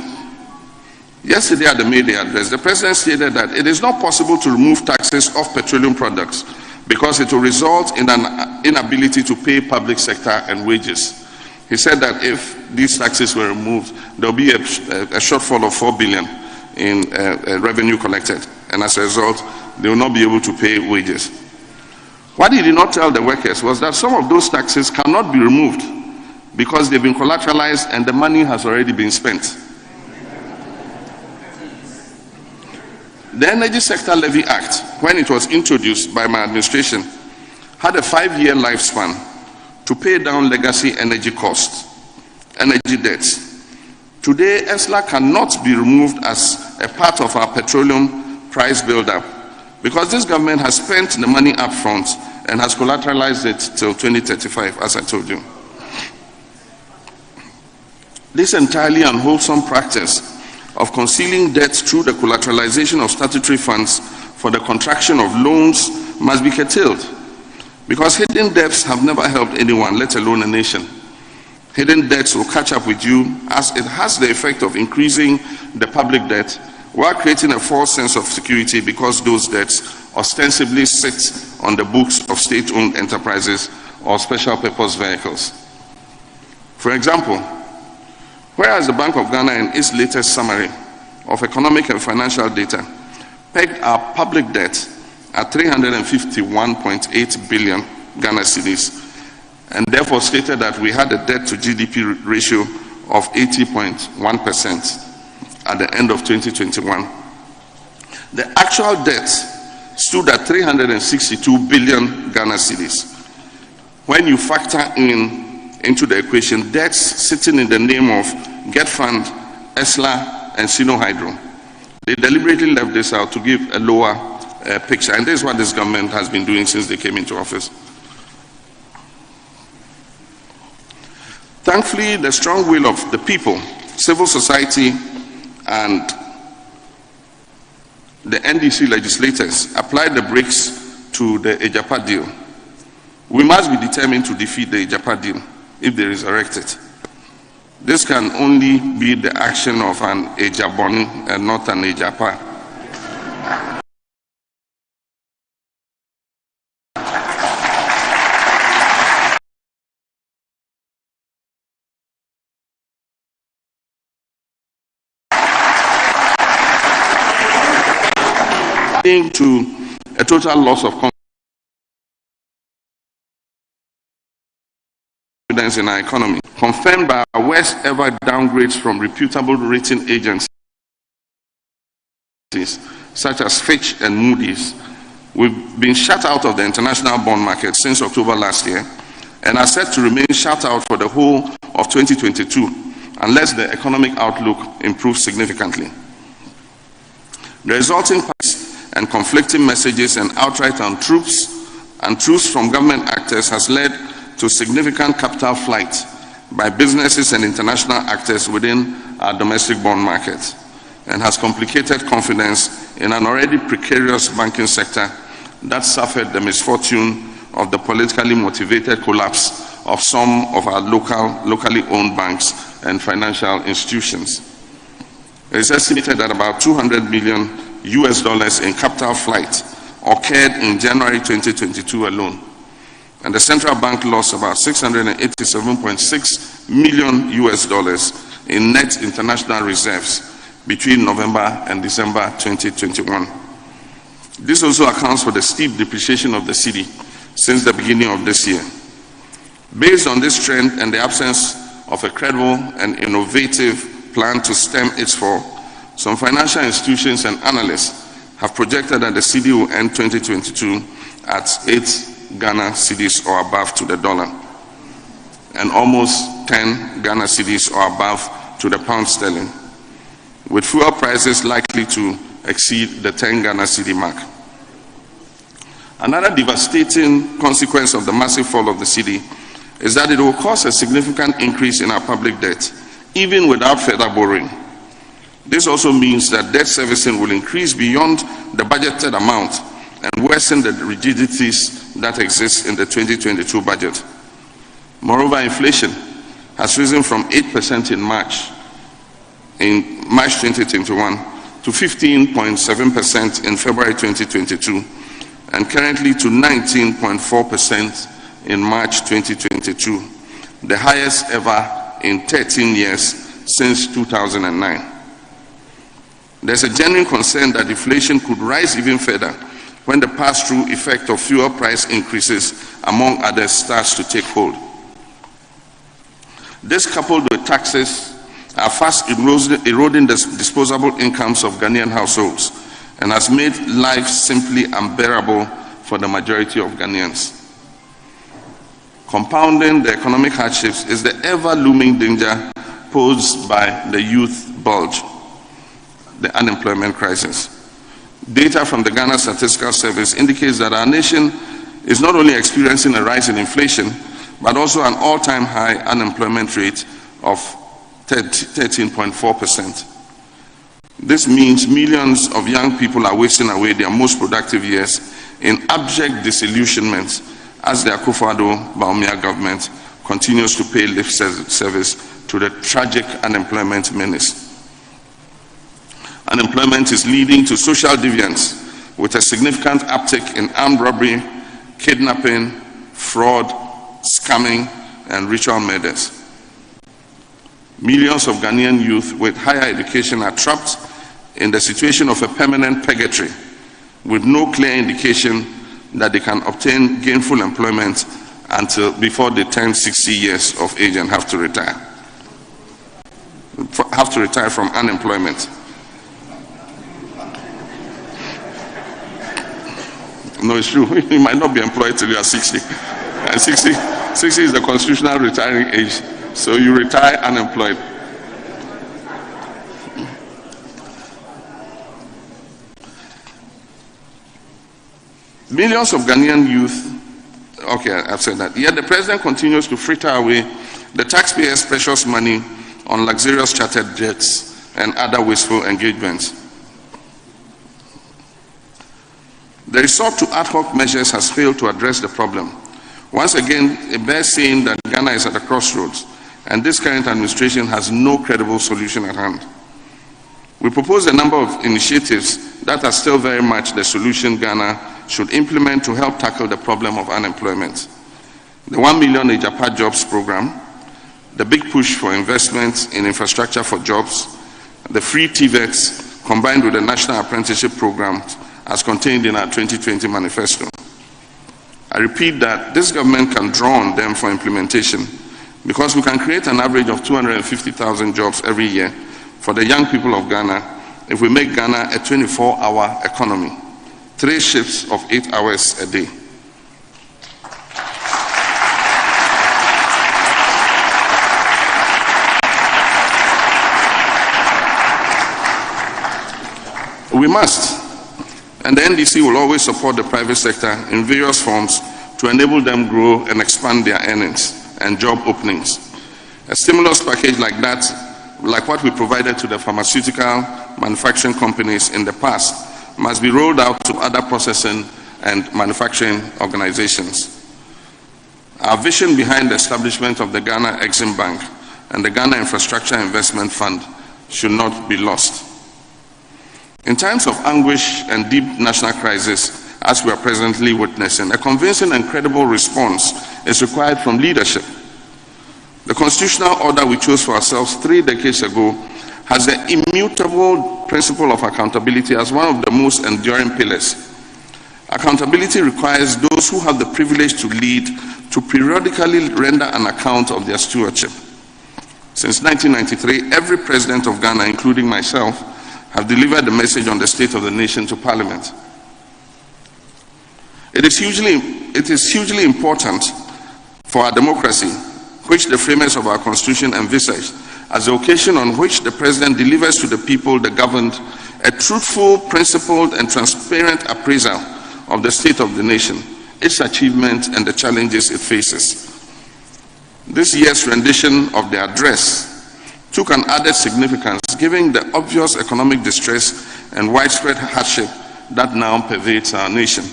S11: yesterday at the May Day address, the President stated that it is not possible to remove taxes off petroleum products because it will result in an inability to pay public sector and wages. He said that if these taxes were removed, there will be a shortfall of 4 billion in revenue collected, and as a result, they will not be able to pay wages. What he did not tell the workers was that some of those taxes cannot be removed because they've been collateralized and the money has already been spent. The Energy Sector Levy Act, when it was introduced by my administration, had a 5-year lifespan to pay down legacy energy costs, energy debts. Today, ESLA cannot be removed as a part of our petroleum price build-up because this government has spent the money up front and has collateralized it till 2035, as I told you. This entirely unwholesome practice of concealing debts through the collateralization of statutory funds for the contraction of loans must be curtailed, because hidden debts have never helped anyone, let alone a nation. Hidden debts will catch up with you, as it has the effect of increasing the public debt while creating a false sense of security, because those debts ostensibly sit on the books of state-owned enterprises or special purpose vehicles. For example, whereas the Bank of Ghana in its latest summary of economic and financial data pegged our public debt at 351.8 billion Ghana cedis, and therefore stated that we had a debt to GDP ratio of 80.1% at the end of 2021. The actual debt stood at 362 billion Ghana cedis. When you factor into the equation debts sitting in the name of Get Fund, ESLA, and Sino Hydro, they deliberately left this out to give a lower picture, and this is what this government has been doing since they came into office. Thankfully, the strong will of the people, civil society, and the NDC legislators applied the brakes to the Ejapa deal. We must be determined to defeat the Ejapa deal if they resurrect it. This can only be the action of an Ejaboni and not an Ejapa. To a total loss of confidence in our economy, confirmed by our worst ever downgrades from reputable rating agencies such as Fitch and Moody's. We've been shut out of the international bond market since October last year and are set to remain shut out for the whole of 2022 unless the economic outlook improves significantly. The resulting and conflicting messages and outright untruths from government actors has led to significant capital flight by businesses and international actors within our domestic bond market, and has complicated confidence in an already precarious banking sector that suffered the misfortune of the politically motivated collapse of some of our locally owned banks and financial institutions. It is estimated that about $200 million in capital flight occurred in January 2022 alone, and the central bank lost about $687.6 million in net international reserves between November and December 2021. This also accounts for the steep depreciation of the cedi since the beginning of this year. Based on this trend and the absence of a credible and innovative plan to stem its fall, some financial institutions and analysts have projected that the cedi will end 2022 at 8 Ghana cedis or above to the dollar, and almost 10 Ghana cedis or above to the pound sterling, with fuel prices likely to exceed the 10 Ghana cedi mark. Another devastating consequence of the massive fall of the cedi is that it will cause a significant increase in our public debt, even without further borrowing. This also means that debt servicing will increase beyond the budgeted amount and worsen the rigidities that exist in the 2022 budget. Moreover, inflation has risen from 8% in March 2021 to 15.7% in February 2022, and currently to 19.4% in March 2022, the highest ever in 13 years since 2009. There's a genuine concern that inflation could rise even further when the pass-through effect of fuel price increases, among others, starts to take hold. This, coupled with taxes, are fast eroding the disposable incomes of Ghanaian households and has made life simply unbearable for the majority of Ghanaians. Compounding the economic hardships is the ever-looming danger posed by the youth bulge, the unemployment crisis. Data from the Ghana Statistical Service indicates that our nation is not only experiencing a rise in inflation, but also an all-time high unemployment rate of 13.4%. This means millions of young people are wasting away their most productive years in abject disillusionment as the Akufo-Addo-Bawumia government continues to pay lip service to the tragic unemployment menace. Unemployment is leading to social deviance with a significant uptick in armed robbery, kidnapping, fraud, scamming, and ritual murders. Millions of Ghanaian youth with higher education are trapped in the situation of a permanent purgatory with no clear indication that they can obtain gainful employment until before they turn 60 years of age and have to retire from unemployment. No, it's true. You might not be employed till you are 60. And 60 is the constitutional retiring age. So you retire unemployed. Millions of Ghanaian youth, okay, I've said that. Yet the president continues to fritter away the taxpayers' precious money on luxurious chartered jets and other wasteful engagements. The resort to ad hoc measures has failed to address the problem. Once again, it bears saying that Ghana is at a crossroads, and this current administration has no credible solution at hand. We propose a number of initiatives that are still very much the solution Ghana should implement to help tackle the problem of unemployment. The 1 million Ejapa jobs program, the big push for investment in infrastructure for jobs, the free TVETs combined with the national apprenticeship program as contained in our 2020 manifesto. I repeat that this government can draw on them for implementation because we can create an average of 250,000 jobs every year for the young people of Ghana if we make Ghana a 24-hour economy, 3 shifts of 8 hours a day. We must, and the NDC will always support the private sector in various forms to enable them grow and expand their earnings and job openings. A stimulus package like that, like what we provided to the pharmaceutical manufacturing companies in the past, must be rolled out to other processing and manufacturing organizations. Our vision behind the establishment of the Ghana Exim Bank and the Ghana Infrastructure Investment Fund should not be lost. In times of anguish and deep national crisis, as we are presently witnessing, a convincing and credible response is required from leadership. The constitutional order we chose for ourselves 3 decades ago has the immutable principle of accountability as one of the most enduring pillars. Accountability requires those who have the privilege to lead to periodically render an account of their stewardship. Since 1993, every president of Ghana, including myself, have delivered the message on the state of the nation to Parliament. It is hugely important for our democracy, which the framers of our constitution envisaged, as the occasion on which the president delivers to the people, the governed, a truthful, principled, and transparent appraisal of the state of the nation, its achievements, and the challenges it faces. This year's rendition of the address took an added significance, given the obvious economic distress and widespread hardship that now pervades our nation.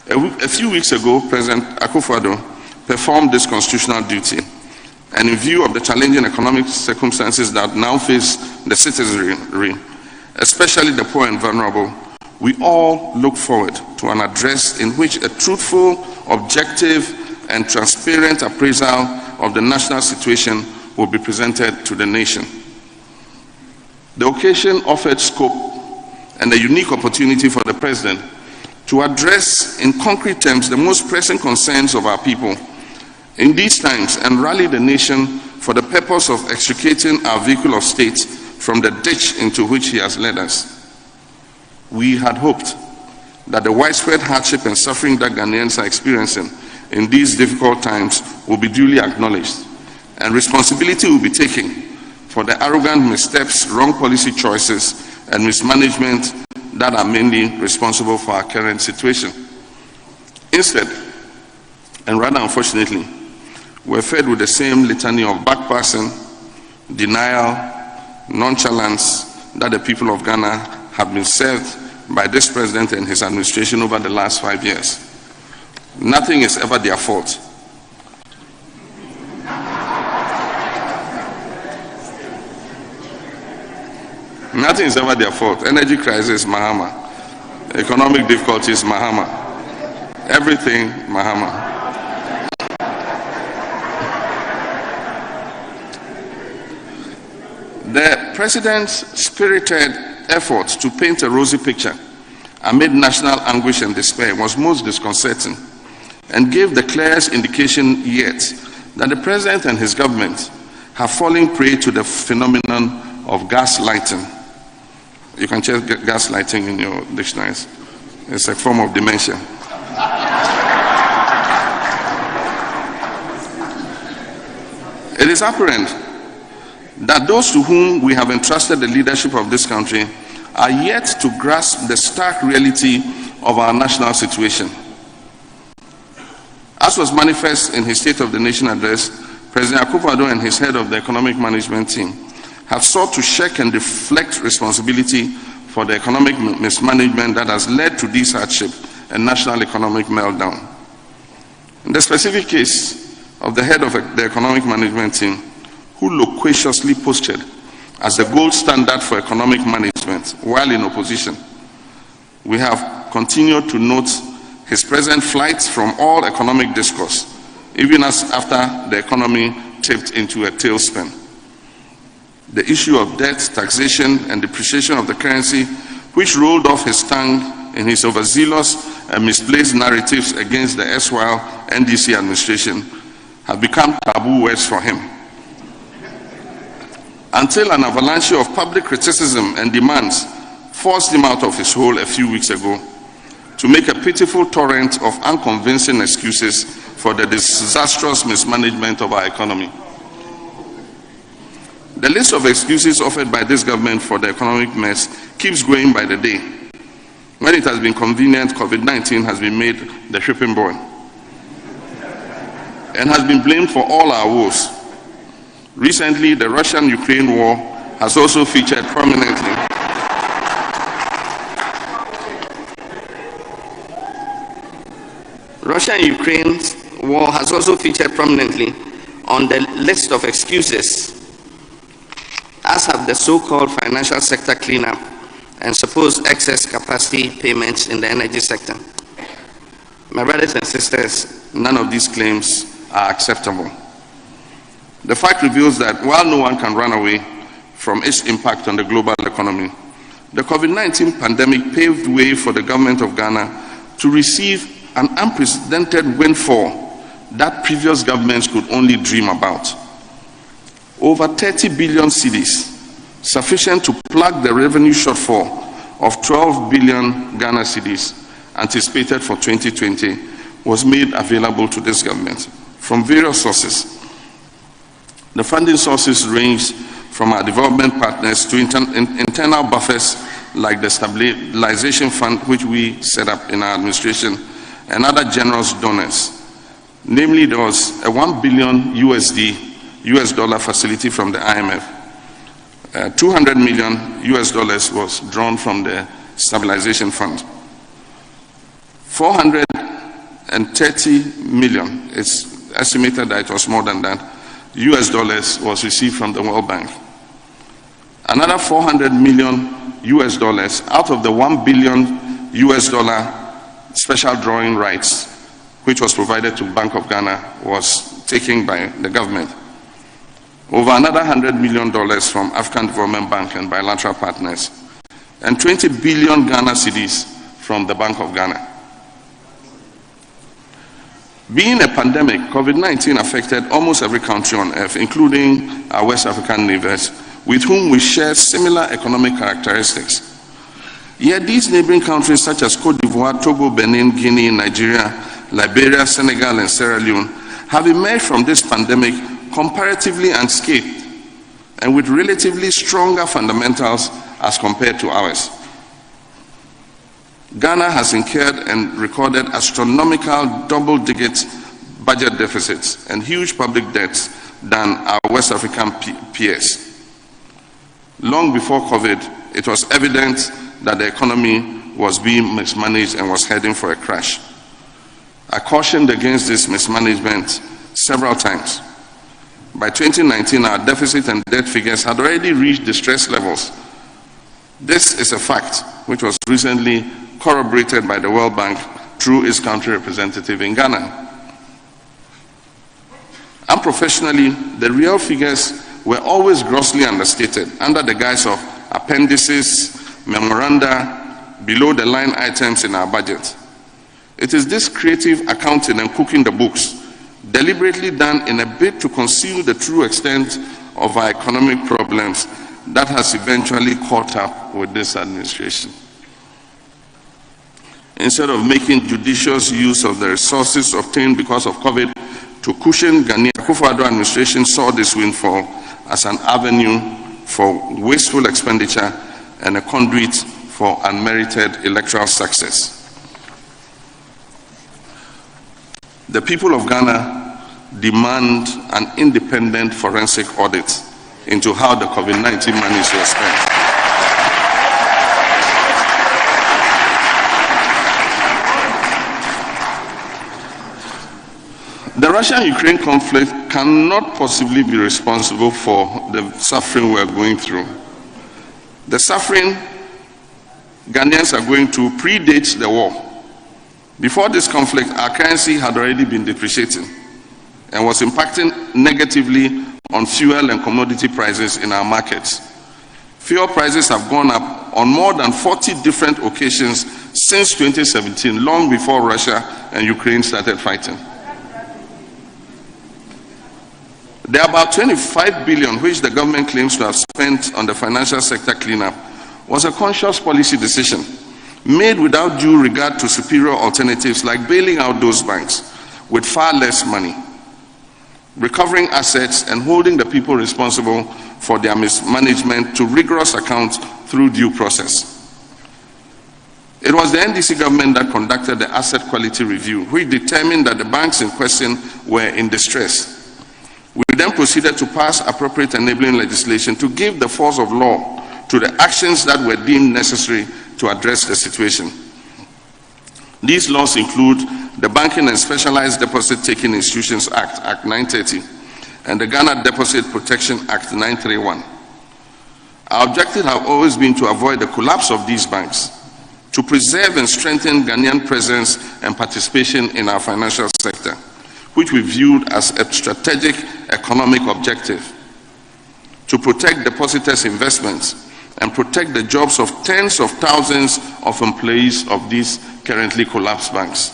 S11: A few weeks ago, President Akufo-Addo performed this constitutional duty, and in view of the challenging economic circumstances that now face the citizenry, especially the poor and vulnerable, we all look forward to an address in which a truthful, objective, and transparent appraisal of the national situation will be presented to the nation. The occasion offered scope and a unique opportunity for the President to address in concrete terms the most pressing concerns of our people in these times and rally the nation for the purpose of extricating our vehicle of state from the ditch into which he has led us. We had hoped that the widespread hardship and suffering that Ghanaians are experiencing in these difficult times will be duly acknowledged, and responsibility will be taken for the arrogant missteps, wrong policy choices, and mismanagement that are mainly responsible for our current situation. Instead, and rather unfortunately, we're fed with the same litany of backpassing, denial, nonchalance that the people of Ghana have been served by this president and his administration over the last 5 years. Nothing is ever their fault. Nothing is ever their fault. Energy crisis, Mahama. Economic difficulties, Mahama. Everything, Mahama. The president's spirited efforts to paint a rosy picture amid national anguish and despair was most disconcerting and gave the clearest indication yet that the president and his government have fallen prey to the phenomenon of gaslighting. You can check gaslighting in your dictionaries. It's a form of dementia. It is apparent that those to whom we have entrusted the leadership of this country are yet to grasp the stark reality of our national situation. As was manifest in his State of the Nation address, President Akufo-Addo and his head of the economic management team have sought to shirk and deflect responsibility for the economic mismanagement that has led to this hardship and national economic meltdown. In the specific case of the head of the economic management team, who loquaciously posted as the gold standard for economic management while in opposition, we have continued to note his present flight from all economic discourse, even as after the economy tipped into a tailspin. The issue of debt, taxation, and depreciation of the currency, which rolled off his tongue in his overzealous and misplaced narratives against the erstwhile NDC administration, have become taboo words for him. Until an avalanche of public criticism and demands forced him out of his hole a few weeks ago to make a pitiful torrent of unconvincing excuses for the disastrous mismanagement of our economy. The list of excuses offered by this government for the economic mess keeps growing by the day. When it has been convenient, COVID-19 has been made the shipping boy and has been blamed for all our woes. Recently, the Russian-Ukraine war has also featured prominently.
S12: Russia-Ukraine war has also featured prominently on the list of excuses, as have the so-called financial sector cleanup and supposed excess capacity payments in the energy sector. My brothers and sisters, none of these claims are acceptable. The fact reveals that while no one can run away from its impact on the global economy, the COVID-19 pandemic paved way for the government of Ghana to receive an unprecedented windfall that previous governments could only dream about. Over 30 billion cedis, sufficient to plug the revenue shortfall of 12 billion Ghana cedis anticipated for 2020, was made available to this government from various sources. The funding sources range from our development partners to internal buffers like the Stabilization Fund, which we set up in our administration, and other generous donors. Namely, there was a $1 billion US dollar facility from the IMF. $200 million US dollars was drawn from the Stabilization Fund. 430 million, it's estimated that it was more than that, US dollars was received from the World Bank. Another 400 million US dollars out of the 1 billion US dollar special drawing rights, which was provided to Bank of Ghana, was taken by the government. Over another $100 million from African Development Bank and bilateral partners,
S11: and 20 billion Ghana cedis from the Bank of Ghana. Being a pandemic, COVID-19 affected almost every country on earth, including our West African neighbors, with whom we share similar economic characteristics. Yet these neighboring countries such as Cote d'Ivoire, Togo, Benin, Guinea, Nigeria, Liberia, Senegal, and Sierra Leone have emerged from this pandemic comparatively unscathed and with relatively stronger fundamentals as compared to ours. Ghana has incurred and recorded astronomical double-digit budget deficits and huge public debts than our West African peers. Long before COVID, it was evident that the economy was being mismanaged and was heading for a crash. I cautioned against this mismanagement several times. By 2019, our deficit and debt figures had already reached distress levels. This is a fact which was recently corroborated by the World Bank through its country representative in Ghana. Unprofessionally, the real figures were always grossly understated under the guise of appendices, memoranda, below-the-line items in our budget. It is this creative accounting and cooking the books, deliberately done in a bid to conceal the true extent of our economic problems, that has eventually caught up with this administration. Instead of making judicious use of the resources obtained because of COVID to cushion Ghanaian, Akufo-Addo administration saw this windfall as an avenue for wasteful expenditure and a conduit for unmerited electoral success. The people of Ghana demand an independent forensic audit into how the COVID-19 monies were spent. The Russia-Ukraine conflict cannot possibly be responsible for the suffering we are going through. The suffering Ghanaians are going through predates the war. Before this conflict, our currency had already been depreciating and was impacting negatively on fuel and commodity prices in our markets. Fuel prices have gone up on more than 40 different occasions since 2017, long before Russia and Ukraine started fighting. There are about 25 billion which the government claims to have spent on the financial sector cleanup was a conscious policy decision made without due regard to superior alternatives like bailing out those banks with far less money, recovering assets and holding the people responsible for their mismanagement to rigorous account through due process. It was the NDC government that conducted the asset quality review, which determined that the banks in question were in distress. We then proceeded to pass appropriate enabling legislation to give the force of law to the actions that were deemed necessary to address the situation. These laws include the Banking and Specialized Deposit Taking Institutions Act, Act 930, and the Ghana Deposit Protection Act 931. Our objective has always been to avoid the collapse of these banks, to preserve and strengthen Ghanaian presence and participation in our financial sector, which we viewed as a strategic economic objective, to protect depositors' investments and protect the jobs of tens of thousands of employees of these currently collapsed banks.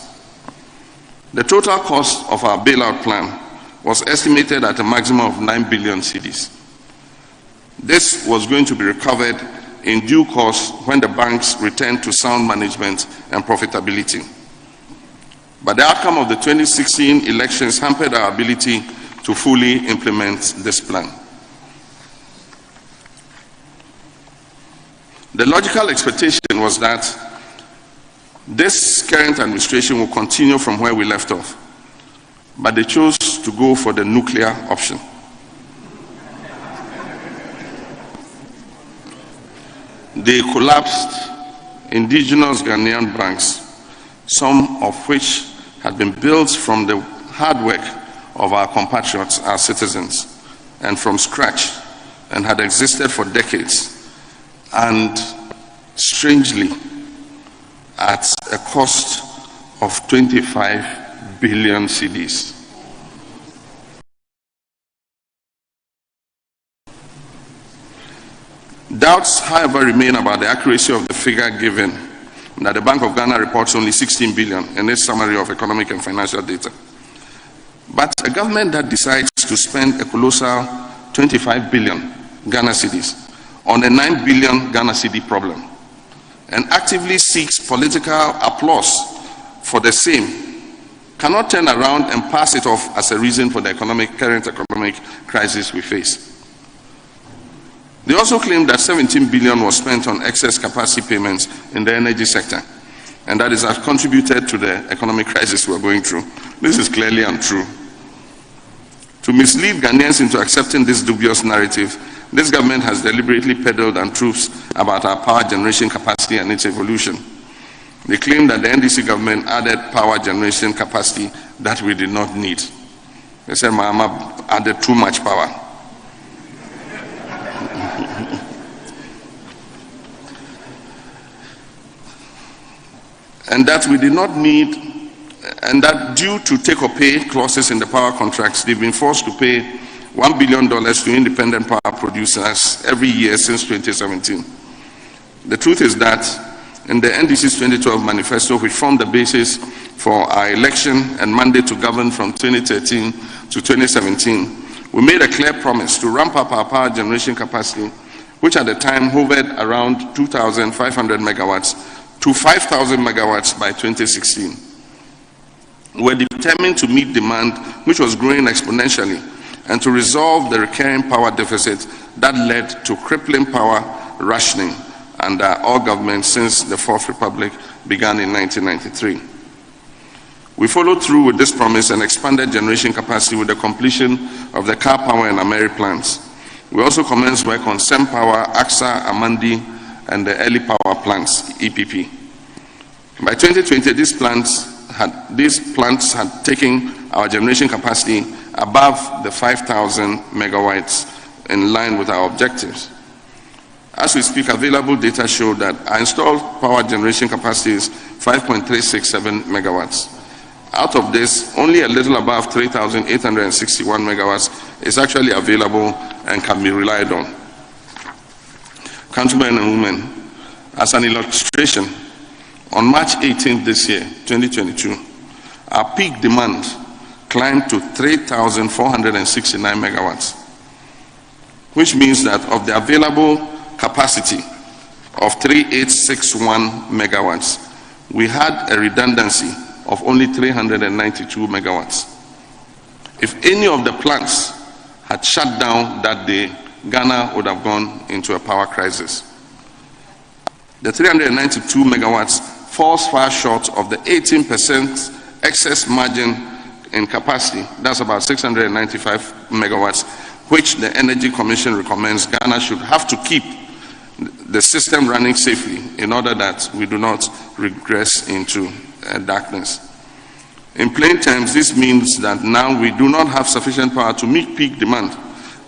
S11: The total cost of our bailout plan was estimated at a maximum of 9 billion cedis. This was going to be recovered in due course when the banks returned to sound management and profitability. But the outcome of the 2016 elections hampered our ability to fully implement this plan. The logical expectation was that this current administration will continue from where we left off, but they chose to go for the nuclear option. They collapsed indigenous Ghanaian banks, some of which had been built from the hard work of our compatriots, our citizens, and from scratch, and had existed for decades, and strangely, at a cost of 25 billion cedis. Doubts, however, remain about the accuracy of the figure given, that the Bank of Ghana reports only 16 billion in its summary of economic and financial data. But a government that decides to spend a colossal 25 billion Ghana cedis on a 9 billion Ghana cedi problem and actively seeks political applause for the same cannot turn around and pass it off as a reason for the current economic crisis we face. They also claim that 17 billion was spent on excess capacity payments in the energy sector, and that has contributed to the economic crisis we're going through. This is clearly untrue. To mislead Ghanaians into accepting this dubious narrative, this government has deliberately peddled untruths about our power generation capacity and its evolution. They claim that the NDC government added power generation capacity that we did not need. They said Mahama added too much power. And that we did not need, and that due to take-or-pay clauses in the power contracts, they've been forced to pay $1 billion to independent power producers every year since 2017. The truth is that in the NDC's 2012 manifesto, which formed the basis for our election and mandate to govern from 2013 to 2017, we made a clear promise to ramp up our power generation capacity, which at the time hovered around 2,500 megawatts, to 5,000 megawatts by 2016. We're determined to meet demand, which was growing exponentially, and to resolve the recurring power deficit that led to crippling power rationing under all governments since the Fourth Republic began in 1993. We followed through with this promise and expanded generation capacity with the completion of the Car Power and Ameri plants. We also commenced work on SEM Power, AXA, Amandi, and the Early Power Plants, EPP. By 2020, these plants had taken our generation capacity above the 5,000 megawatts, in line with our objectives. As we speak, available data show that our installed power generation capacity is 5.367 megawatts. Out of this, only a little above 3,861 megawatts is actually available and can be relied on. Countrymen and women, as an illustration, on March 18th this year, 2022, our peak demand climbed to 3,469 megawatts, which means that of the available capacity of 3,861 megawatts, we had a redundancy of only 392 megawatts. If any of the plants had shut down that day, Ghana would have gone into a power crisis. The 392 megawatts falls far short of the 18% excess margin in capacity. That's about 695 megawatts, which the Energy Commission recommends Ghana should have to keep the system running safely in order that we do not regress into darkness. In plain terms, this means that now we do not have sufficient power to meet peak demand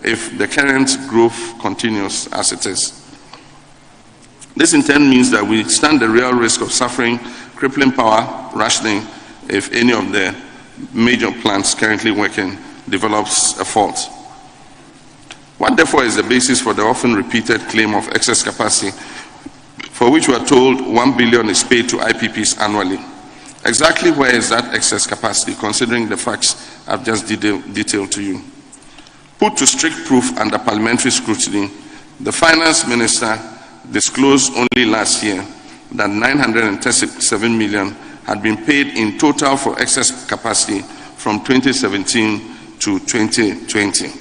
S11: if the current growth continues as it is. This in turn means that we stand the real risk of suffering crippling power rationing if any of the major plants currently working develops a fault. What therefore is the basis for the often repeated claim of excess capacity, for which we are told 1 billion is paid to IPPs annually? Exactly where is that excess capacity, considering the facts I've just detailed to you? Put to strict proof under parliamentary scrutiny, the finance minister disclosed only last year that 937 million had been paid in total for excess capacity from 2017 to 2020.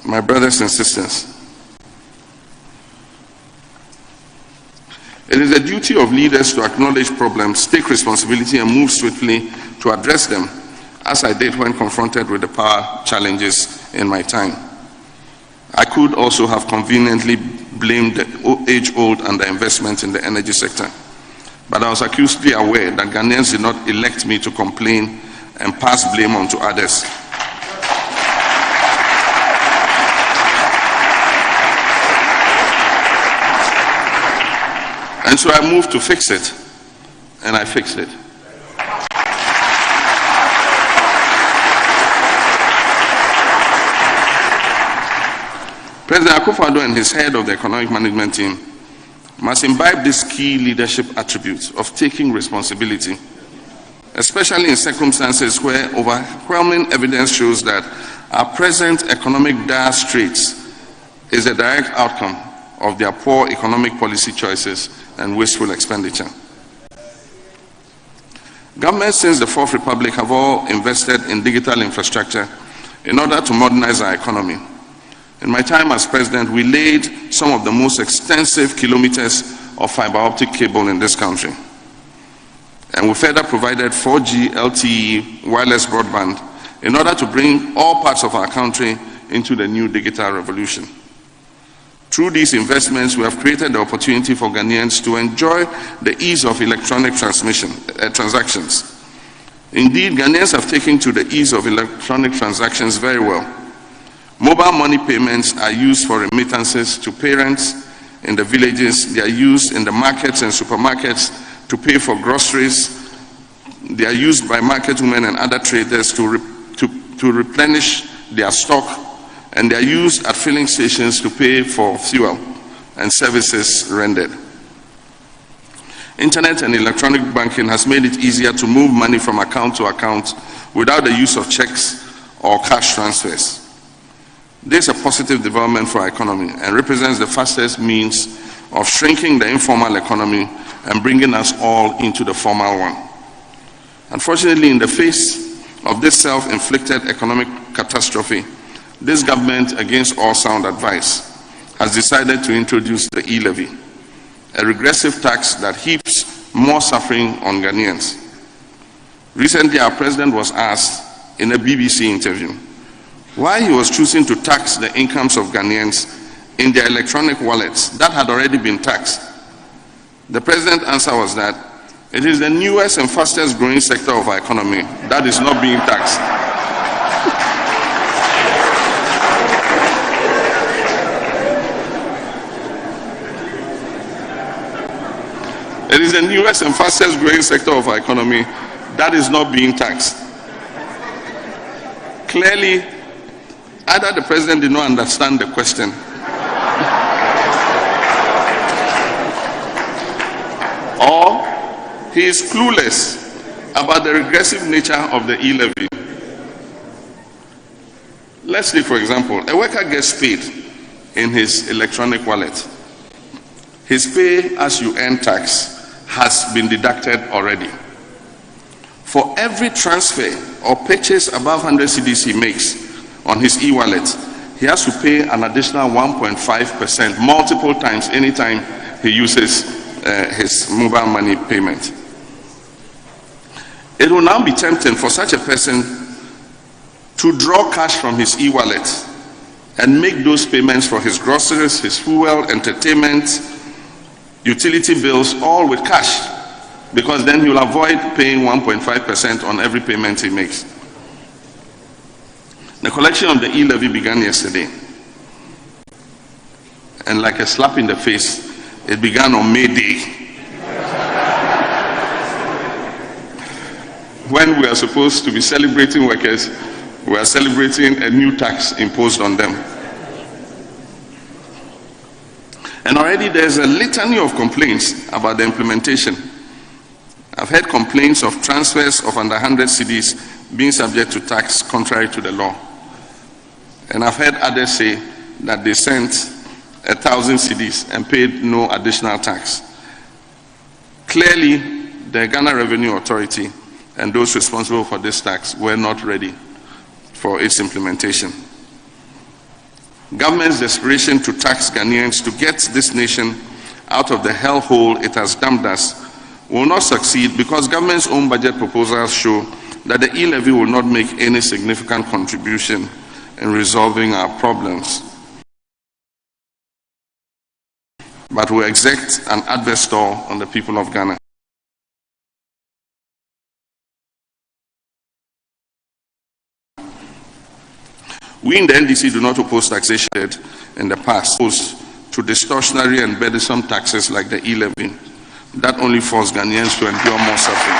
S11: My brothers and sisters, it is the duty of leaders to acknowledge problems, take responsibility, and move swiftly to address them, as I did when confronted with the power challenges in my time. I could also have conveniently blamed the age-old underinvestment in the energy sector, but I was acutely aware that Ghanaians did not elect me to complain and pass blame on to others. And so I moved to fix it, and I fixed it. President Akufo-Addo and his head of the economic management team must imbibe this key leadership attribute of taking responsibility, especially in circumstances where overwhelming evidence shows that our present economic dire straits is a direct outcome of their poor economic policy choices and wasteful expenditure. Governments since the Fourth Republic have all invested in digital infrastructure in order to modernize our economy. In my time as president, we laid some of the most extensive kilometers of fiber optic cable in this country. And we further provided 4G LTE wireless broadband in order to bring all parts of our country into the new digital revolution. Through these investments, we have created the opportunity for Ghanaians to enjoy the ease of electronic transactions. Indeed, Ghanaians have taken to the ease of electronic transactions very well. Mobile money payments are used for remittances to parents in the villages. They are used in the markets and supermarkets to pay for groceries. They are used by market women and other traders to replenish their stock, and they are used at filling stations to pay for fuel and services rendered. Internet and electronic banking has made it easier to move money from account to account without the use of checks or cash transfers. This is a positive development for our economy and represents the fastest means of shrinking the informal economy and bringing us all into the formal one. Unfortunately, in the face of this self-inflicted economic catastrophe, this government, against all sound advice, has decided to introduce the e-levy, a regressive tax that heaps more suffering on Ghanaians. Recently, our president was asked in a BBC interview why he was choosing to tax the incomes of Ghanaians in their electronic wallets that had already been taxed. The president's answer was that it is the newest and fastest growing sector of our economy that is not being taxed. It is the newest and fastest growing sector of our economy that is not being taxed. Clearly, either the president did not understand the question, or he is clueless about the regressive nature of the e-levy. Let's say, for example, a worker gets paid in his electronic wallet. His pay as you earn tax has been deducted already. For every transfer or purchase above 100 cedis he makes on his e-wallet, he has to pay an additional 1.5% multiple times anytime he uses his mobile money payment. It will now be tempting for such a person to draw cash from his e-wallet and make those payments for his groceries, his fuel, entertainment, utility bills, all with cash, because then he will avoid paying 1.5% on every payment he makes. The collection of the e-levy began yesterday, and like a slap in the face, it began on May Day, when we are supposed to be celebrating workers. We are celebrating a new tax imposed on them. And already there's a litany of complaints about the implementation. I've heard complaints of transfers of under 100 cedis being subject to tax contrary to the law. And I've heard others say that they sent 1,000 cedis and paid no additional tax. Clearly, the Ghana Revenue Authority and those responsible for this tax were not ready for its implementation. Government's desperation to tax Ghanaians to get this nation out of the hellhole it has dumped us will not succeed, because government's own budget proposals show that the e-levy will not make any significant contribution in resolving our problems, but will exert an adverse toll on the people of Ghana. We in the NDC do not oppose taxation in the past, opposed to distortionary and burdensome taxes like the e-levy that only force Ghanaians to endure more suffering.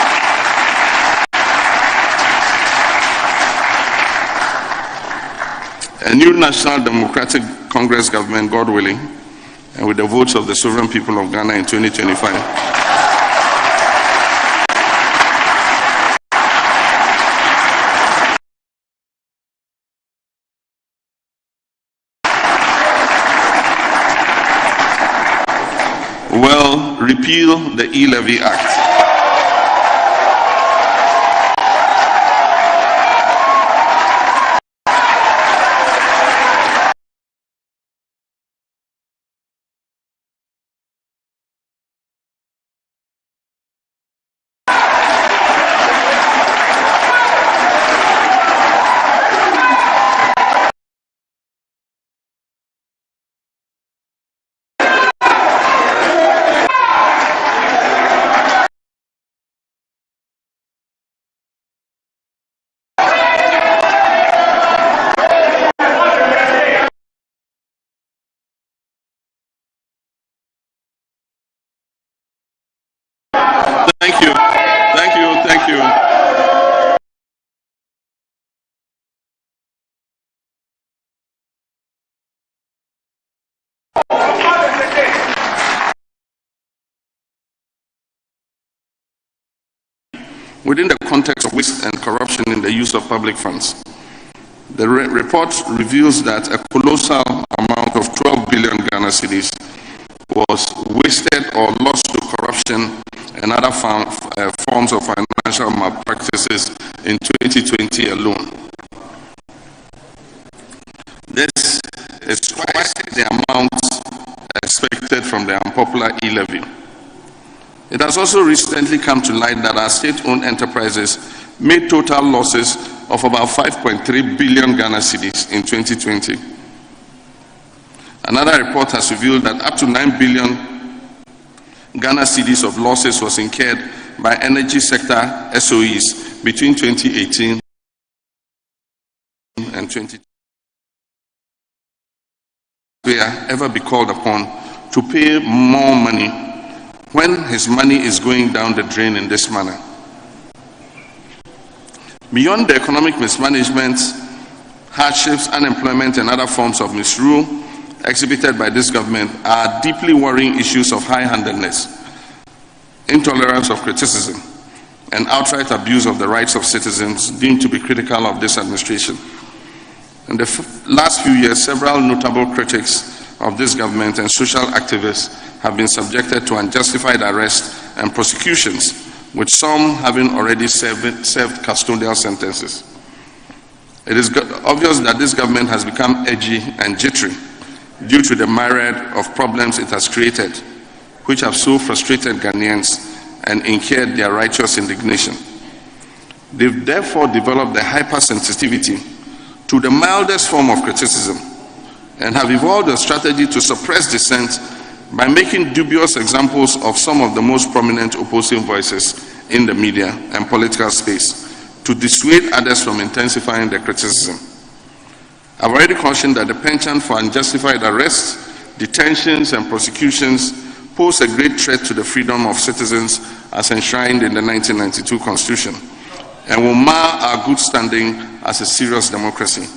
S11: a new National Democratic Congress government, God willing, and with the votes of the sovereign people of Ghana in 2025. Will repeal the E-Levy Act. Thank you. Thank you. Thank you. Within the context of waste and corruption in the use of public funds, the report reveals that a colossal amount of 12 billion Ghana cedis was wasted or lost to corruption and other forms of financial malpractices in 2020 alone. This is twice the amount expected from the unpopular e-levy. It has also recently come to light that our state-owned enterprises made total losses of about 5.3 billion Ghana cedis in 2020. Another report has revealed that up to 9 billion Ghana cedis of losses was incurred by energy sector SOEs between 2018 and 2020. Will ever be called upon to pay more money when his money is going down the drain in this manner? Beyond the economic mismanagement, hardships, unemployment, and other forms of misrule exhibited by this government are deeply worrying issues of high-handedness, intolerance of criticism, and outright abuse of the rights of citizens deemed to be critical of this administration. In the last few years, several notable critics of this government and social activists have been subjected to unjustified arrest and prosecutions, with some having already served custodial sentences. It is obvious that this government has become edgy and jittery due to the myriad of problems it has created, which have so frustrated Ghanaians and incurred their righteous indignation. They've therefore developed a hypersensitivity to the mildest form of criticism and have evolved a strategy to suppress dissent by making dubious examples of some of the most prominent opposing voices in the media and political space to dissuade others from intensifying their criticism. I've already cautioned that the penchant for unjustified arrests, detentions, and prosecutions pose a great threat to the freedom of citizens as enshrined in the 1992 Constitution and will mar our good standing as a serious democracy.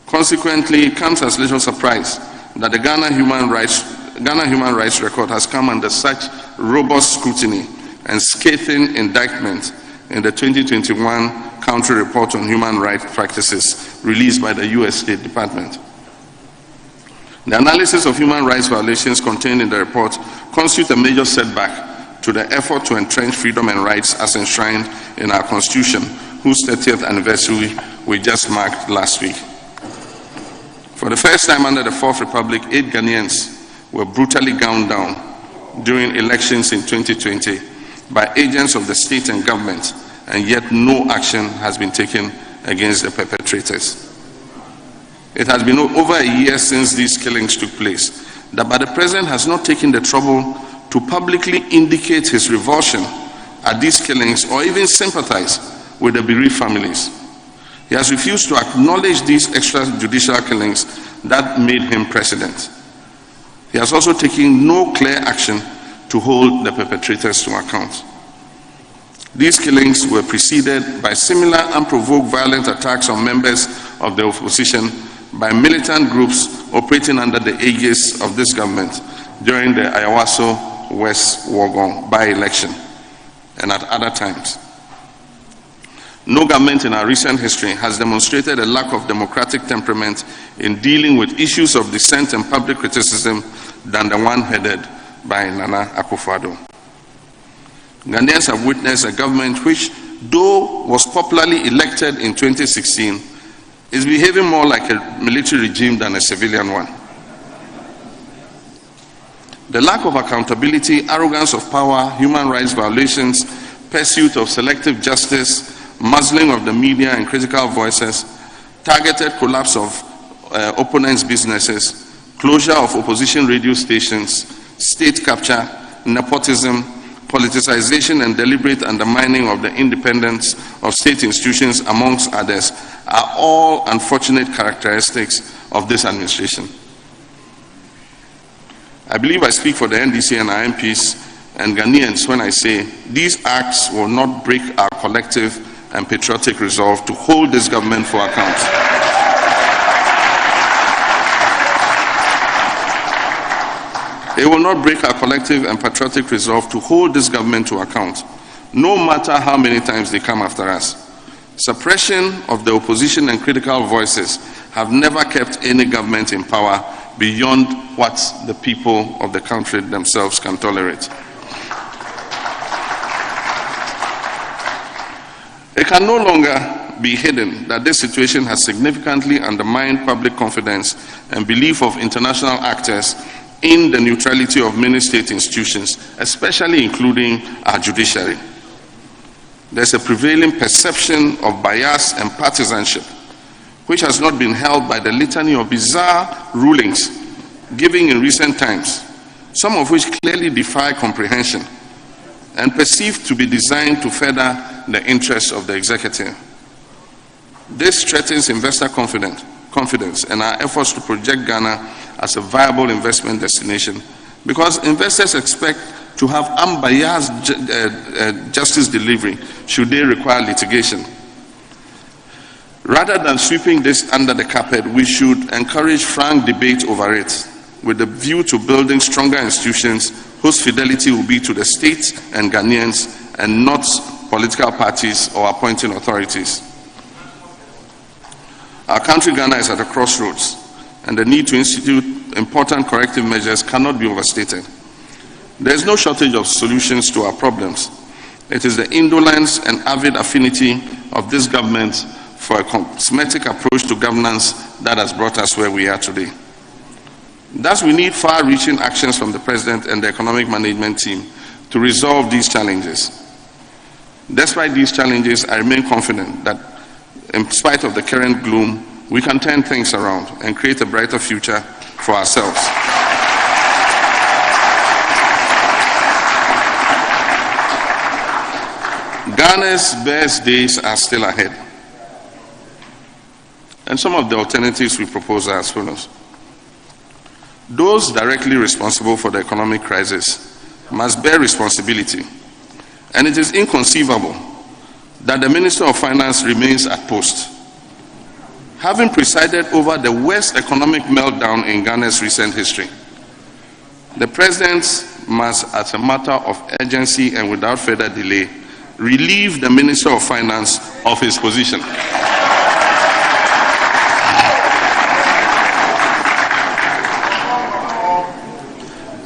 S11: Consequently, it comes as little surprise that the Ghana human rights record has come under such robust scrutiny and scathing indictment in the 2021 Country Report on Human Rights Practices released by the U.S. State Department. The analysis of human rights violations contained in the report constitutes a major setback to the effort to entrench freedom and rights as enshrined in our Constitution, whose 30th anniversary we just marked last week. For the first time under the Fourth Republic, 8 Ghanaians were brutally gunned down during elections in 2020 by agents of the state and government, and yet no action has been taken against the perpetrators. It has been over a year since these killings took place, but the president has not taken the trouble to publicly indicate his revulsion at these killings or even sympathize with the bereaved families. He has refused to acknowledge these extrajudicial killings that made him president. He has also taken no clear action to hold the perpetrators to account. These killings were preceded by similar unprovoked violent attacks on members of the opposition by militant groups operating under the aegis of this government during the Ayawaso West Wogong by-election and at other times. No government in our recent history has demonstrated a lack of democratic temperament in dealing with issues of dissent and public criticism than the one headed by Nana Akufo-Addo. Ghanaians have witnessed a government which, though was popularly elected in 2016, is behaving more like a military regime than a civilian one. The lack of accountability, arrogance of power, human rights violations, pursuit of selective justice, muzzling of the media and critical voices, targeted collapse of opponents' businesses, closure of opposition radio stations, state capture, nepotism, politicization and deliberate undermining of the independence of state institutions, amongst others, are all unfortunate characteristics of this administration. I believe I speak for the NDC and our MPs and Ghanaians when I say these acts will not break our collective and patriotic resolve to hold this government for account. It will not break our collective and patriotic resolve to hold this government to account, no matter how many times they come after us. Suppression of the opposition and critical voices have never kept any government in power beyond what the people of the country themselves can tolerate. It can no longer be hidden that this situation has significantly undermined public confidence and belief of international actors in the neutrality of many state institutions, especially including our judiciary. There's a prevailing perception of bias and partisanship, which has not been held by the litany of bizarre rulings given in recent times, some of which clearly defy comprehension and perceived to be designed to further the interests of the executive. This threatens investor confidence and our efforts to project Ghana as a viable investment destination, because investors expect to have unbiased justice delivery should they require litigation. Rather than sweeping this under the carpet, we should encourage frank debate over it, with a view to building stronger institutions whose fidelity will be to the state and Ghanaians and not political parties or appointing authorities. Our country, Ghana, is at a crossroads, and the need to institute important corrective measures cannot be overstated. There is no shortage of solutions to our problems. It is the indolence and avid affinity of this government for a cosmetic approach to governance that has brought us where we are today. Thus, we need far-reaching actions from the President and the economic management team to resolve these challenges. Despite these challenges, I remain confident that in spite of the current gloom, we can turn things around and create a brighter future for ourselves. Ghana's best days are still ahead. And some of the alternatives we propose are as follows. Those directly responsible for the economic crisis must bear responsibility, and it is inconceivable that the Minister of Finance remains at post. Having presided over the worst economic meltdown in Ghana's recent history, the President must, as a matter of urgency and without further delay, relieve the Minister of Finance of his position.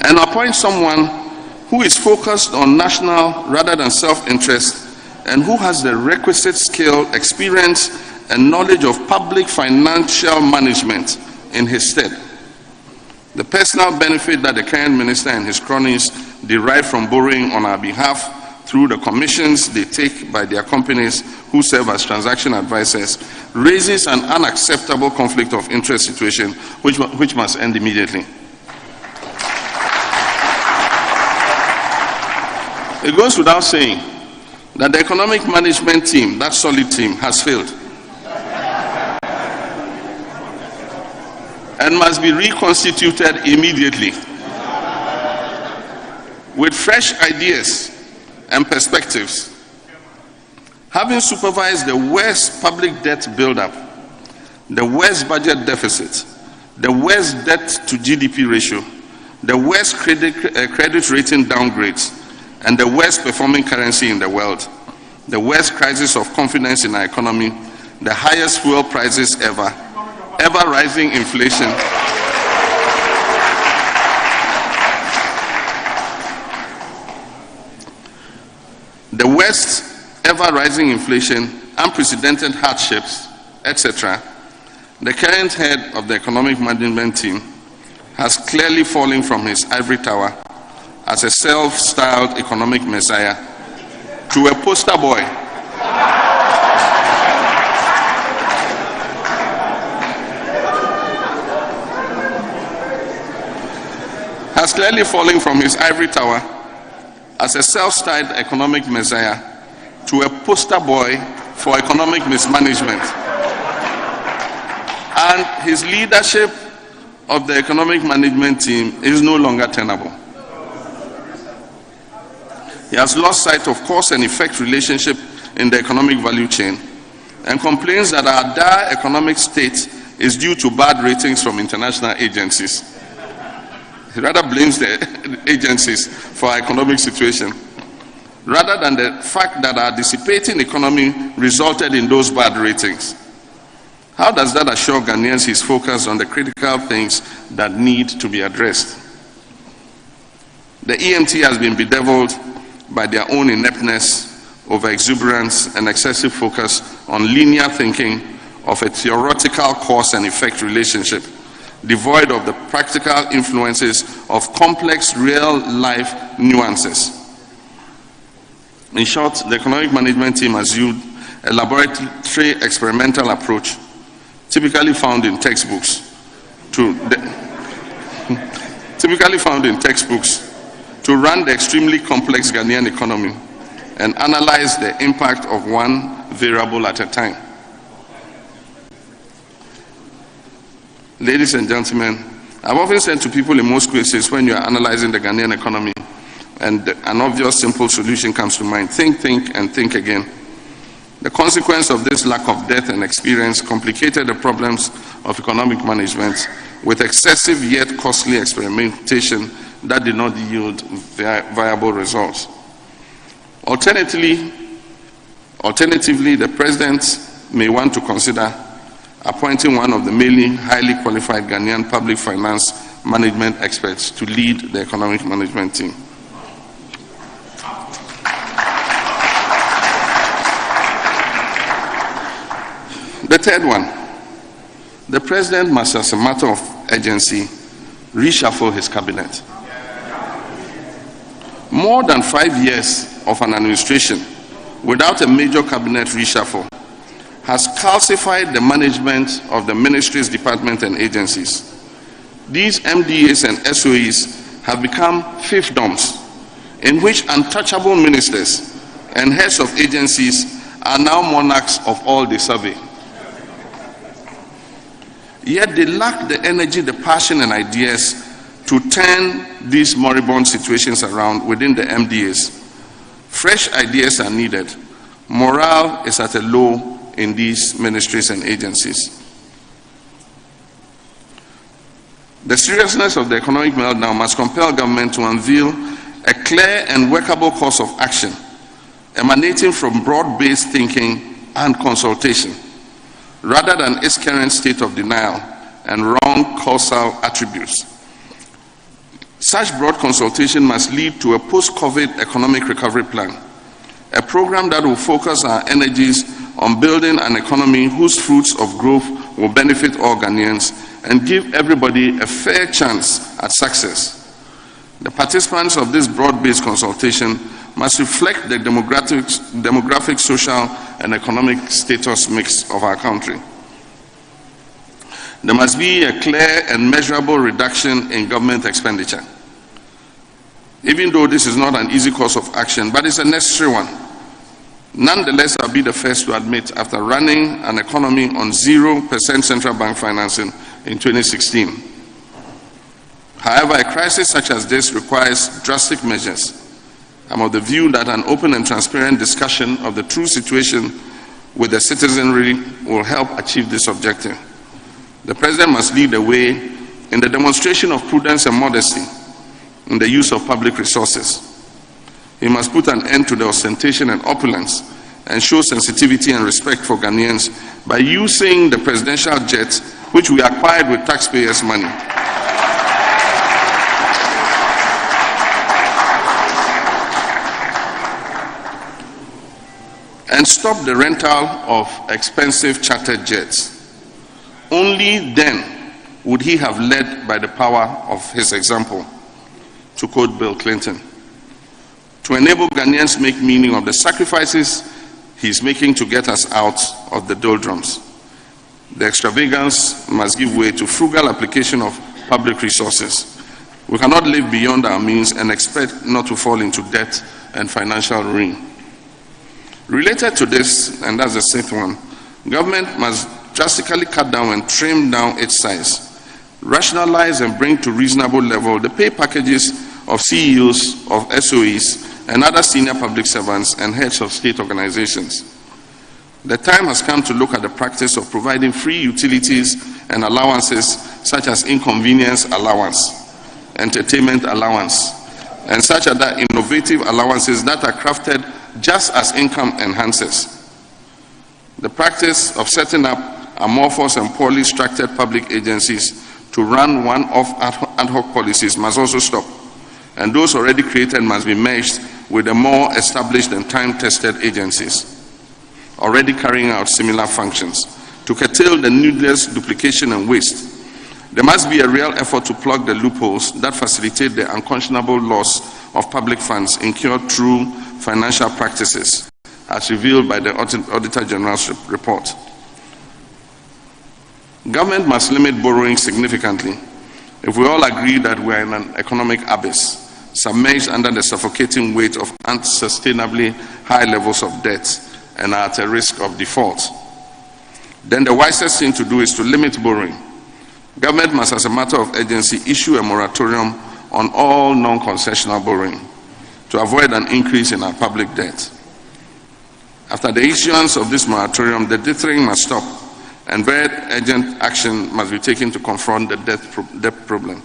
S11: And appoint someone who is focused on national rather than self-interest and who has the requisite skill, experience, and knowledge of public financial management in his stead. The personal benefit that the current minister and his cronies derive from borrowing on our behalf through the commissions they take by their companies who serve as transaction advisors raises an unacceptable conflict of interest situation which must end immediately. It goes without saying that the economic management team, that solid team, has failed and must be reconstituted immediately with fresh ideas and perspectives. Having supervised the worst public debt buildup, the worst budget deficit, the worst debt to GDP ratio, the worst credit rating downgrades, and the worst performing currency in the world, the worst crisis of confidence in our economy, the highest fuel prices ever rising inflation, the worst ever rising inflation, unprecedented hardships, etc. The current head of the economic management team has clearly fallen from his ivory tower as a self-styled economic messiah to a poster boy. Has clearly fallen from his ivory tower as a self-styled economic messiah to a poster boy for economic mismanagement. And his leadership of the economic management team is no longer tenable. He has lost sight of cause and effect relationship in the economic value chain and complains that our dire economic state is due to bad ratings from international agencies. He rather blames the agencies for our economic situation, rather than the fact that our dissipating economy resulted in those bad ratings. How does that assure Ghanaians his focus on the critical things that need to be addressed? The EMT has been bedeviled by their own ineptness, over-exuberance, and excessive focus on linear thinking of a theoretical cause and effect relationship, devoid of the practical influences of complex real-life nuances. In short, the economic management team has used a laboratory experimental approach typically found in textbooks to run the extremely complex Ghanaian economy and analyze the impact of one variable at a time. Ladies and gentlemen, I've often said to people in most cases when you are analyzing the Ghanaian economy and an obvious simple solution comes to mind: think, and think again. The consequence of this lack of depth and experience complicated the problems of economic management with excessive yet costly experimentation that did not yield viable results. Alternatively, the President may want to consider appointing one of the mainly highly qualified Ghanaian public finance management experts to lead the economic management team. The third one, the President must, as a matter of urgency, reshuffle his cabinet. More than 5 years of an administration without a major cabinet reshuffle has calcified the management of the ministries, departments, and agencies. These MDAs and SOEs have become fiefdoms in which untouchable ministers and heads of agencies are now monarchs of all they survey. Yet they lack the energy, the passion, and ideas to turn these moribund situations around within the MDAs. Fresh ideas are needed. Morale is at a low in these ministries and agencies. The seriousness of the economic meltdown must compel government to unveil a clear and workable course of action emanating from broad-based thinking and consultation, rather than its current state of denial and wrong causal attributes. Such broad consultation must lead to a post-COVID economic recovery plan, a program that will focus our energies on building an economy whose fruits of growth will benefit all Ghanaians and give everybody a fair chance at success. The participants of this broad-based consultation must reflect the demographic, social, and economic status mix of our country. There must be a clear and measurable reduction in government expenditure. Even though this is not an easy course of action, but it's a necessary one. Nonetheless, I'll be the first to admit, after running an economy on 0% central bank financing in 2016. However, a crisis such as this requires drastic measures. I'm of the view that an open and transparent discussion of the true situation with the citizenry will help achieve this objective. The President must lead the way in the demonstration of prudence and modesty in the use of public resources. He must put an end to the ostentation and opulence and show sensitivity and respect for Ghanaians by using the presidential jet which we acquired with taxpayers' money. And stop the rental of expensive chartered jets. Only then would he have led by the power of his example, to quote Bill Clinton, to enable Ghanaians to make meaning of the sacrifices he's making to get us out of the doldrums. The extravagance must give way to frugal application of public resources. We cannot live beyond our means and expect not to fall into debt and financial ruin. Related to this, and that's the sixth one, government must drastically cut down and trim down its size, rationalize and bring to reasonable level the pay packages of CEOs of SOEs and other senior public servants and heads of state organizations. The time has come to look at the practice of providing free utilities and allowances such as inconvenience allowance, entertainment allowance, and such other innovative allowances that are crafted just as income enhancers. The practice of setting up amorphous and poorly structured public agencies to run one-off ad hoc policies must also stop, and those already created must be merged with the more established and time-tested agencies already carrying out similar functions to curtail the needless duplication and waste. There must be a real effort to plug the loopholes that facilitate the unconscionable loss of public funds incurred through financial practices, as revealed by the Auditor General's report. Government must limit borrowing significantly. If we all agree that we are in an economic abyss, submerged under the suffocating weight of unsustainably high levels of debt and are at a risk of default, then the wisest thing to do is to limit borrowing. Government must, as a matter of urgency, issue a moratorium on all non-concessional borrowing to avoid an increase in our public debt. After the issuance of this moratorium, the dithering must stop and very urgent action must be taken to confront the debt problem.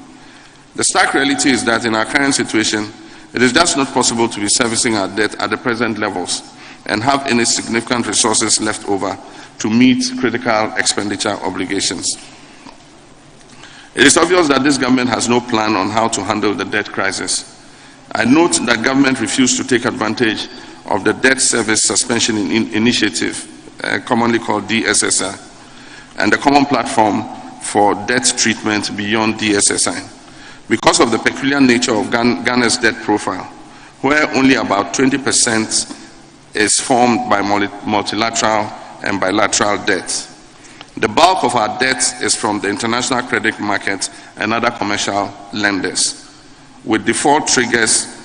S11: The stark reality is that in our current situation, it is just not possible to be servicing our debt at the present levels and have any significant resources left over to meet critical expenditure obligations. It is obvious that this government has no plan on how to handle the debt crisis. I note that government refused to take advantage of the Debt Service Suspension Initiative, commonly called DSSI, and the Common Platform for Debt Treatment beyond DSSI, because of the peculiar nature of Ghana's debt profile, where only about 20% is formed by multilateral and bilateral debt. The bulk of our debt is from the international credit market and other commercial lenders, with default triggers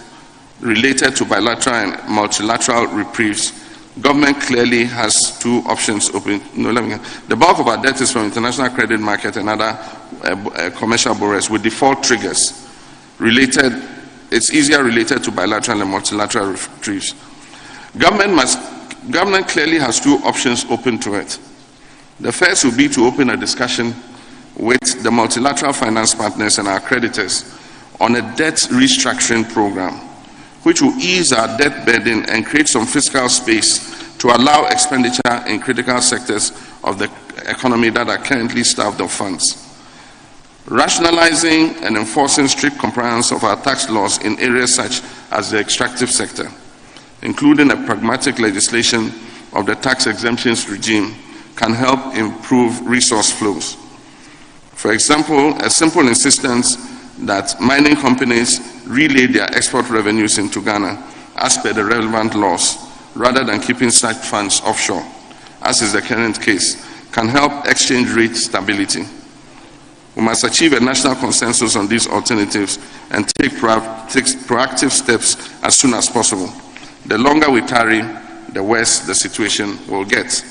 S11: related to bilateral and multilateral reprieves. Government clearly has two options open. The bulk of our debt is from international credit market and other commercial borrowers with default triggers related. It's easier related to bilateral and multilateral reprieves. Government clearly has two options open to it. The first will be to open a discussion with the multilateral finance partners and our creditors on a debt restructuring program, which will ease our debt burden and create some fiscal space to allow expenditure in critical sectors of the economy that are currently starved of funds. Rationalizing and enforcing strict compliance of our tax laws in areas such as the extractive sector, including a pragmatic legislation of the tax exemptions regime, can help improve resource flows. For example, a simple insistence that mining companies relay their export revenues into Ghana as per the relevant laws, rather than keeping such funds offshore, as is the current case, can help exchange rate stability. We must achieve a national consensus on these alternatives and take proactive steps as soon as possible. The longer we tarry, the worse the situation will get.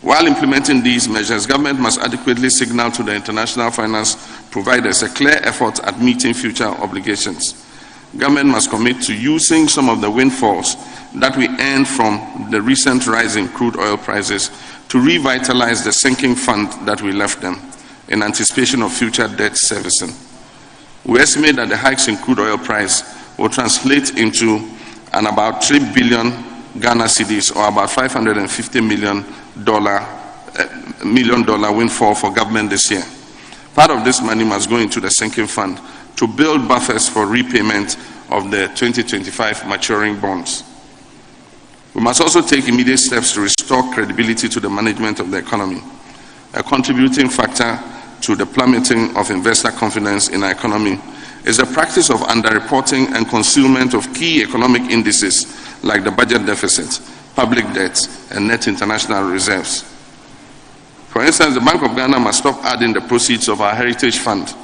S11: While implementing these measures, government must adequately signal to the international finance providers a clear effort at meeting future obligations. Government must commit to using some of the windfalls that we earned from the recent rise in crude oil prices to revitalize the sinking fund that we left them in anticipation of future debt servicing. We estimate that the hikes in crude oil price will translate into an about 3 billion Ghana cedis, or about $550 million windfall for government this year. Part of this money must go into the sinking fund to build buffers for repayment of the 2025 maturing bonds. We must also take immediate steps to restore credibility to the management of the economy. A contributing factor to the plummeting of investor confidence in our economy is the practice of underreporting and concealment of key economic indices like the budget deficit, public debt, and net international reserves. For instance, the Bank of Ghana must stop adding the proceeds of our Heritage Fund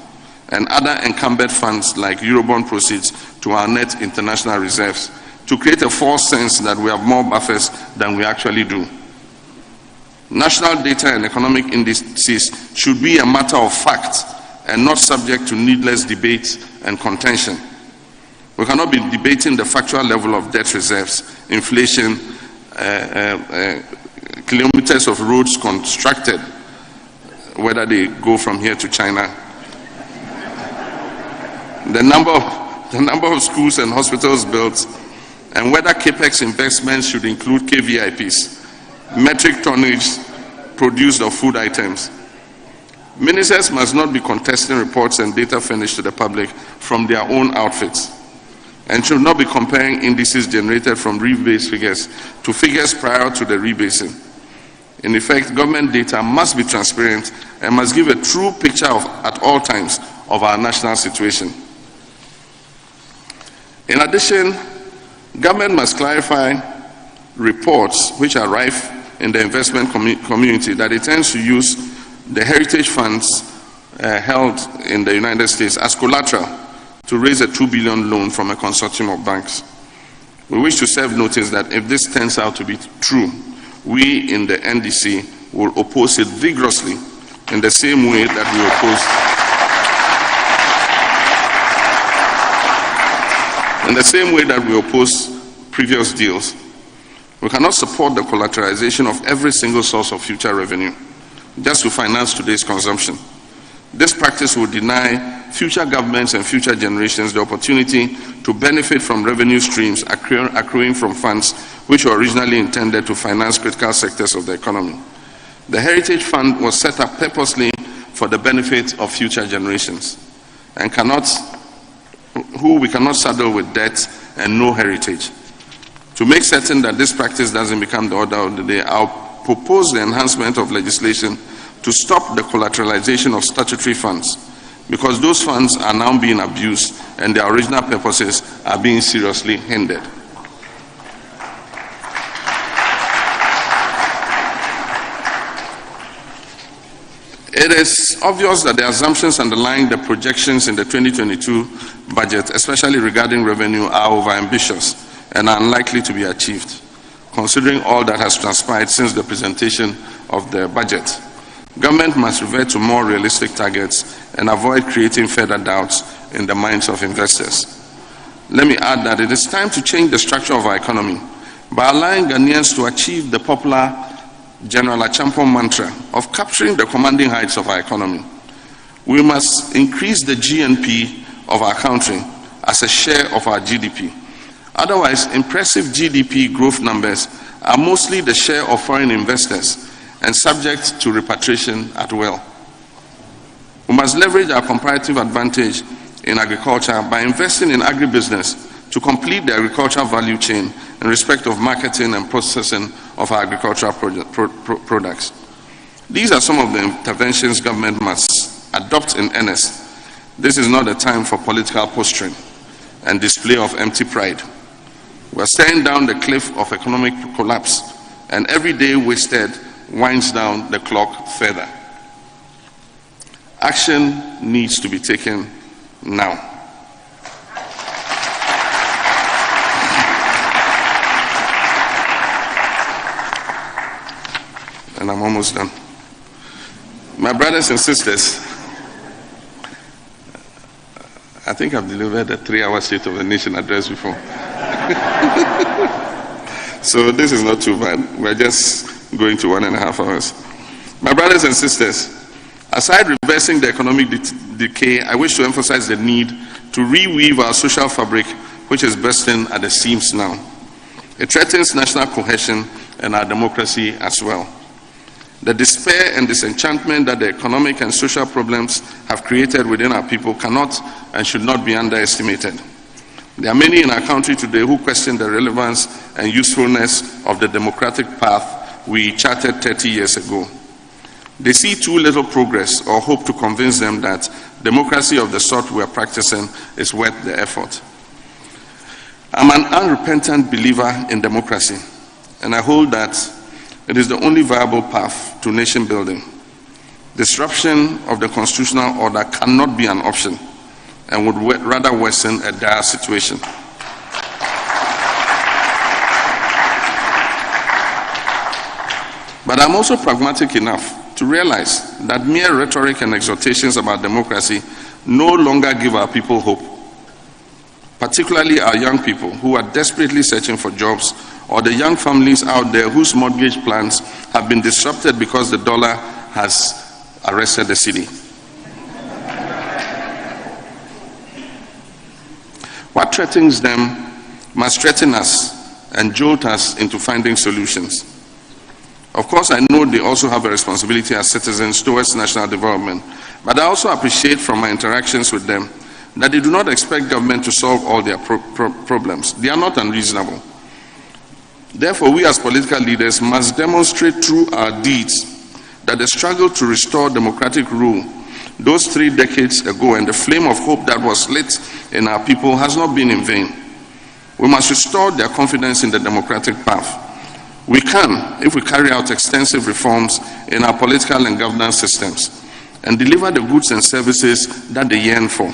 S11: and other encumbered funds like Eurobond proceeds to our net international reserves to create a false sense that we have more buffers than we actually do. National data and economic indices should be a matter of fact and not subject to needless debate and contention. We cannot be debating the factual level of debt reserves, inflation, kilometers of roads constructed, whether they go from here to China, the number of schools and hospitals built, and whether capex investments should include KVIPs, metric tonnage produced of food items. Ministers must not be contesting reports and data furnished to the public from their own outfits, and should not be comparing indices generated from rebase figures to figures prior to the rebasing. In effect, government data must be transparent and must give a true picture at all times of our national situation. In addition, government must clarify reports which are rife in the investment community that it tends to use the heritage funds held in the United States as collateral to raise a $2 billion loan from a consortium of banks. We wish to serve notice that if this turns out to be true, we in the NDC will oppose it vigorously in the same way that we oppose previous deals. We cannot support the collateralization of every single source of future revenue just to finance today's consumption. This practice will deny future governments and future generations the opportunity to benefit from revenue streams accruing from funds which were originally intended to finance critical sectors of the economy. The Heritage Fund was set up purposely for the benefit of future generations and we cannot saddle with debt and no heritage. To make certain that this practice doesn't become the order of the day, I'll propose the enhancement of legislation to stop the collateralization of statutory funds, because those funds are now being abused and their original purposes are being seriously hindered. It is obvious that the assumptions underlying the projections in the 2022 budget, especially regarding revenue, are overambitious and are unlikely to be achieved, considering all that has transpired since the presentation of the budget. Government must revert to more realistic targets and avoid creating further doubts in the minds of investors. Let me add that it is time to change the structure of our economy by allowing Ghanaians to achieve the popular General Achampong mantra of capturing the commanding heights of our economy. We must increase the GNP of our country as a share of our GDP. Otherwise, impressive GDP growth numbers are mostly the share of foreign investors and subject to repatriation at will. We must leverage our comparative advantage in agriculture by investing in agribusiness to complete the agricultural value chain in respect of marketing and processing of our agricultural products. These are some of the interventions government must adopt in earnest. This is not a time for political posturing and display of empty pride. We are staring down the cliff of economic collapse, and every day wasted winds down the clock further. Action needs to be taken now. And I'm almost done. My brothers and sisters, I think I've delivered a 3-hour State of the Nation address before. So this is not too bad. We're just going to 1.5 hours. My brothers and sisters, aside reversing the economic decay, I wish to emphasize the need to reweave our social fabric, which is bursting at the seams now. It threatens national cohesion and our democracy as well. The despair and disenchantment that the economic and social problems have created within our people cannot and should not be underestimated. There are many in our country today who question the relevance and usefulness of the democratic path we charted 30 years ago. They see too little progress or hope to convince them that democracy of the sort we are practicing is worth the effort. I'm an unrepentant believer in democracy, and I hold that it is the only viable path to nation building. Disruption of the constitutional order cannot be an option and would rather worsen a dire situation. But I'm also pragmatic enough to realize that mere rhetoric and exhortations about democracy no longer give our people hope, particularly our young people who are desperately searching for jobs, or the young families out there whose mortgage plans have been disrupted because the dollar has arrested the city. What threatens them must threaten us and jolt us into finding solutions. Of course, I know they also have a responsibility as citizens towards national development, but I also appreciate from my interactions with them that they do not expect government to solve all their problems. They are not unreasonable. Therefore, we as political leaders must demonstrate through our deeds that the struggle to restore democratic rule those 3 decades ago and the flame of hope that was lit in our people has not been in vain. We must restore their confidence in the democratic path. We can if we carry out extensive reforms in our political and governance systems and deliver the goods and services that they yearn for.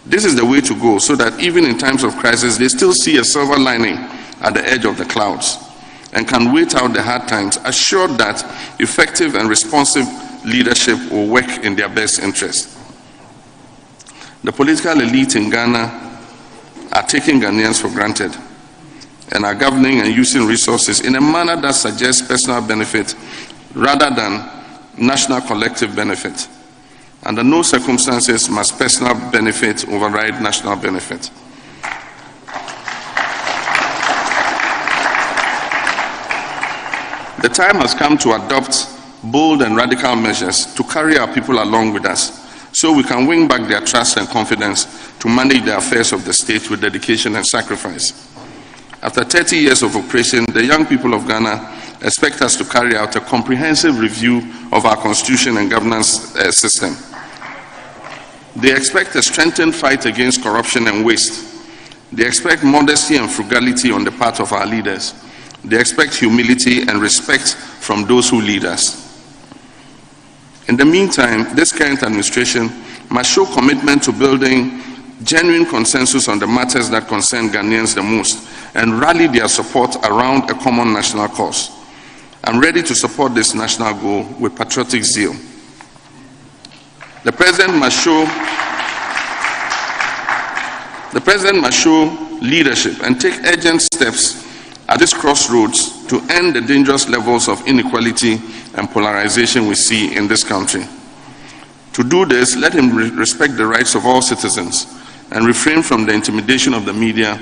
S11: This is the way to go so that even in times of crisis, they still see a silver lining at the edge of the clouds and can wait out the hard times, assured that effective and responsive leadership will work in their best interest. The political elite in Ghana are taking Ghanaians for granted and are governing and using resources in a manner that suggests personal benefit rather than national collective benefit. Under no circumstances must personal benefit override national benefit. The time has come to adopt bold and radical measures to carry our people along with us so we can win back their trust and confidence to manage the affairs of the state with dedication and sacrifice. After 30 years of operation, the young people of Ghana expect us to carry out a comprehensive review of our constitution and governance system. They expect a strengthened fight against corruption and waste. They expect modesty and frugality on the part of our leaders. They expect humility and respect from those who lead us. In the meantime, this current administration must show commitment to building genuine consensus on the matters that concern Ghanaians the most and rally their support around a common national cause. I'm ready to support this national goal with patriotic zeal. The President must show leadership and take urgent steps at this crossroads to end the dangerous levels of inequality and polarization we see in this country. To do this, let him respect the rights of all citizens and refrain from the intimidation of the media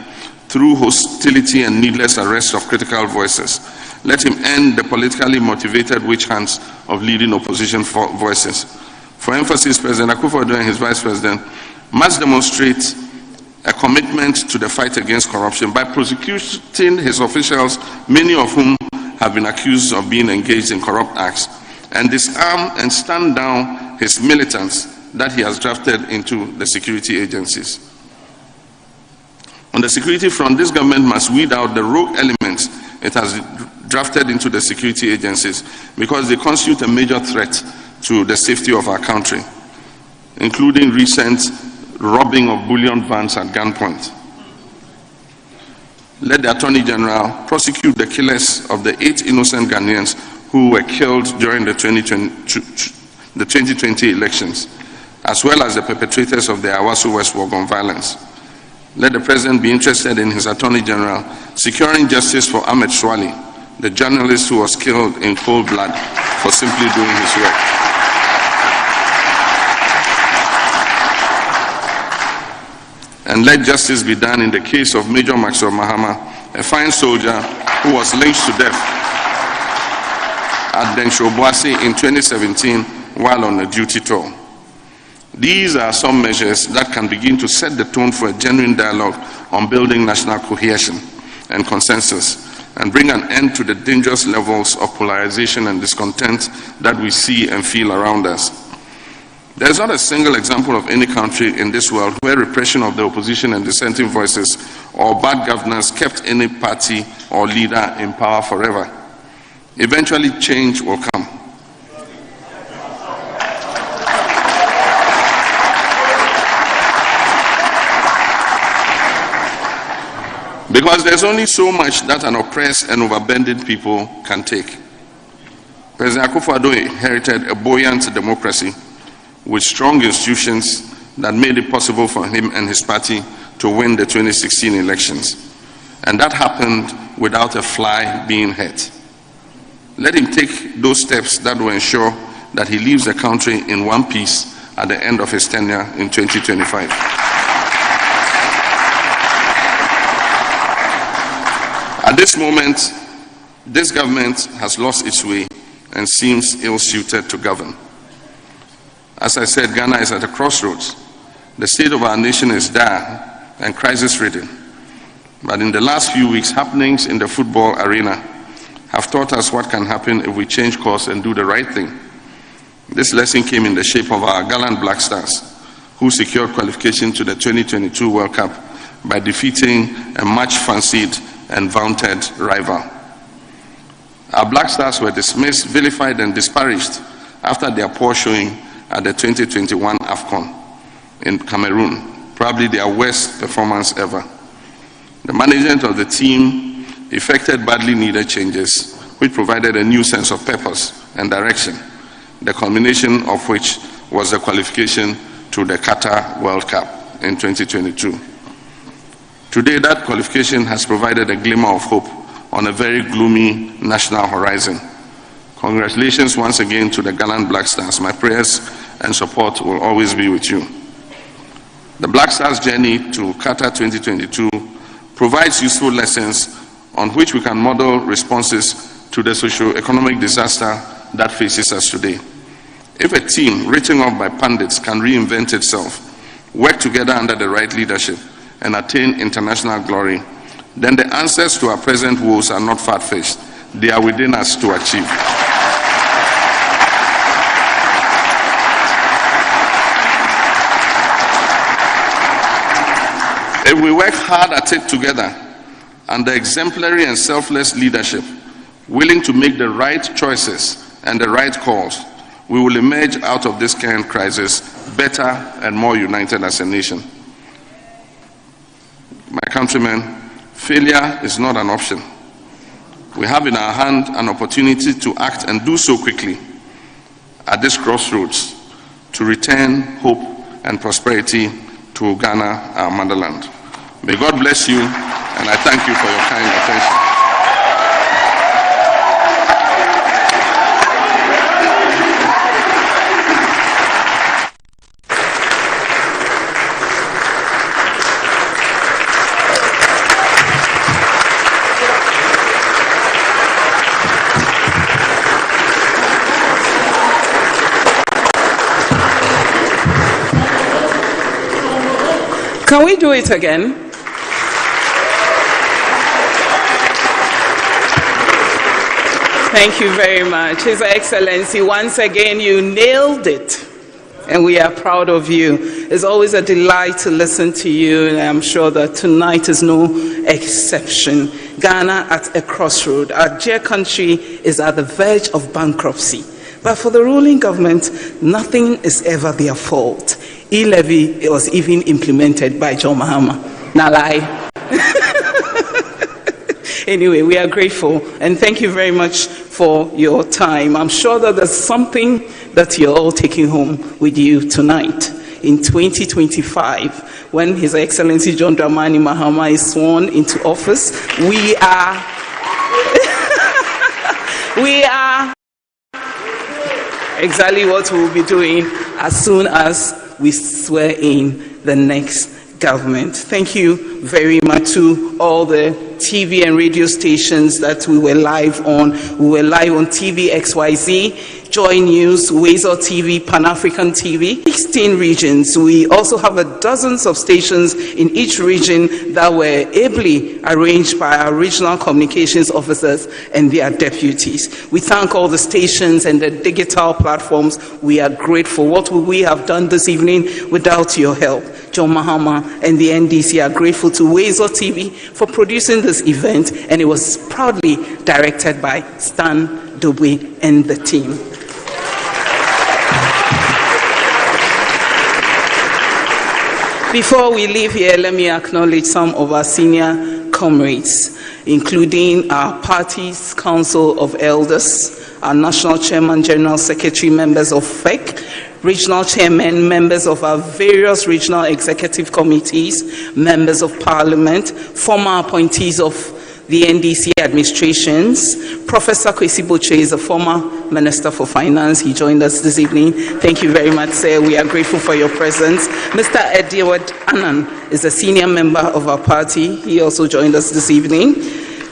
S11: through hostility and needless arrest of critical voices. Let him end the politically motivated witch hunts of leading opposition voices. For emphasis, President Akufo-Addo and his Vice President must demonstrate a commitment to the fight against corruption by prosecuting his officials, many of whom have been accused of being engaged in corrupt acts, and disarm and stand down his militants that he has drafted into the security agencies. On the security front, this government must weed out the rogue elements it has drafted into the security agencies because they constitute a major threat to the safety of our country, including recent robbing of bullion vans at gunpoint. Let the Attorney General prosecute the killers of the 8 innocent Ghanaians who were killed during the 2020 elections, as well as the perpetrators of the Awasu West Wogon violence. Let the President be interested in his Attorney General securing justice for Ahmed Swali, the journalist who was killed in cold blood for simply doing his work. And let justice be done in the case of Major Maxwell Mahama, a fine soldier who was lynched to death at Densho-Boase in 2017 while on a duty tour. These are some measures that can begin to set the tone for a genuine dialogue on building national cohesion and consensus, and bring an end to the dangerous levels of polarization and discontent that we see and feel around us. There is not a single example of any country in this world where repression of the opposition and dissenting voices or bad governance kept any party or leader in power forever. Eventually, change will come. Because there's only so much that an oppressed and overburdened people can take. President Akufo-Addo inherited a buoyant democracy with strong institutions that made it possible for him and his party to win the 2016 elections. And that happened without a fly being hurt. Let him take those steps that will ensure that he leaves the country in one piece at the end of his tenure in 2025. At this moment, this government has lost its way and seems ill-suited to govern. As I said, Ghana is at a crossroads. The state of our nation is dire and crisis-ridden. But in the last few weeks, happenings in the football arena have taught us what can happen if we change course and do the right thing. This lesson came in the shape of our gallant Black Stars, who secured qualification to the 2022 World Cup by defeating a much-fancied and vaunted rival. Our Black Stars were dismissed, vilified, and disparaged after their poor showing at the 2021 AFCON in Cameroon, probably their worst performance ever. The management of the team effected badly needed changes, which provided a new sense of purpose and direction, the culmination of which was the qualification to the Qatar World Cup in 2022. Today, that qualification has provided a glimmer of hope on a very gloomy national horizon. Congratulations once again to the gallant Black Stars. My prayers and support will always be with you. The Black Stars' journey to Qatar 2022 provides useful lessons on which we can model responses to the socio-economic disaster that faces us today. If a team written off by pundits can reinvent itself, work together under the right leadership, and attain international glory, then the answers to our present woes are not far-fetched. They are within us to achieve. If we work hard at it together, under exemplary and selfless leadership, willing to make the right choices and the right calls, we will emerge out of this current crisis better and more united as a nation. My countrymen, failure is not an option. We have in our hand an opportunity to act and do so quickly at this crossroads to return hope and prosperity to Ghana, our motherland. May God bless you, and I thank you for your kind attention.
S8: Can we do it again? Thank you very much. His Excellency, once again, you nailed it. And we are proud of you. It's always a delight to listen to you, and I'm sure that tonight is no exception. Ghana at a crossroad. Our dear country is at the verge of bankruptcy. But for the ruling government, nothing is ever their fault. E-levy was even implemented by John Mahama. Now lie. Anyway, we are grateful, and thank you very much for your time. I'm sure that there's something that you're all taking home with you tonight. In 2025, when His Excellency John Dramani Mahama is sworn into office, we are We are exactly what we'll be doing as soon as we swear in the next government. Thank you very much to all the TV and radio stations that we were live on. We were live on TV XYZ, Joy News, Weasel TV, Pan-African TV, 16 regions. We also have dozens of stations in each region that were ably arranged by our regional communications officers and their deputies. We thank all the stations and the digital platforms. We are grateful. What would we have done this evening without your help? John Mahama and the NDC are grateful to Weasel TV for producing this event, and it was proudly directed by Stan Dobwe and the team. Before we leave here, let me acknowledge some of our senior comrades, including our party's Council of Elders, our National Chairman, General Secretary, members of FEC, regional chairmen, members of our various regional executive committees, members of parliament, former appointees of the NDC administrations. Professor Kwesi Boche is a former Minister for Finance. He joined us this evening. Thank you very much, sir. We are grateful for your presence. Mr. Edward Annan is a senior member of our party. He also joined us this evening.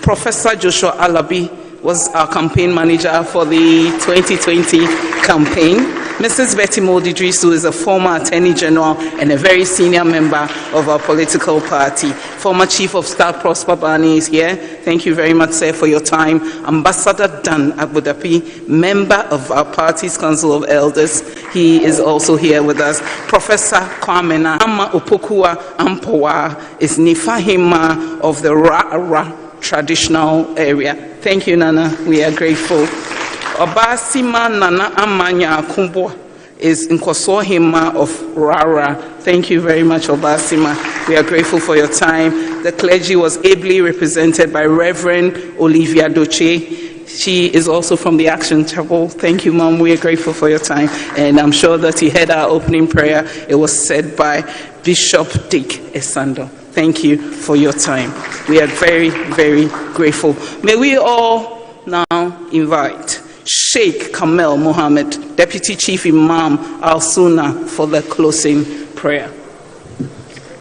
S8: Professor Joshua Alabi was our campaign manager for the 2020 campaign. Mrs. Betty Moldidrisu is a former Attorney General and a very senior member of our political party. Former Chief of Staff Prosper Bani is here. Thank you very much, sir, for your time. Ambassador Dan Abudapi, member of our party's Council of Elders. He is also here with us. Professor Kwamena Ama Opokua Ampowa is Nifahima of the Ra traditional area. Thank you, Nana. We are grateful. Obasima Nana Amanya Kumbo is Nkosohima of Rara. Thank you very much, Obasima. We are grateful for your time. The clergy was ably represented by Reverend Olivia Doche. She is also from the Action Chapel. Thank you, Mom. We are grateful for your time. And I'm sure that you heard our opening prayer. It was said by Bishop Dick Esando. Thank you for your time. We are very, very grateful. May we all now invite Sheikh Kamel Mohammed, Deputy Chief Imam Al Sunnah, for the closing prayer.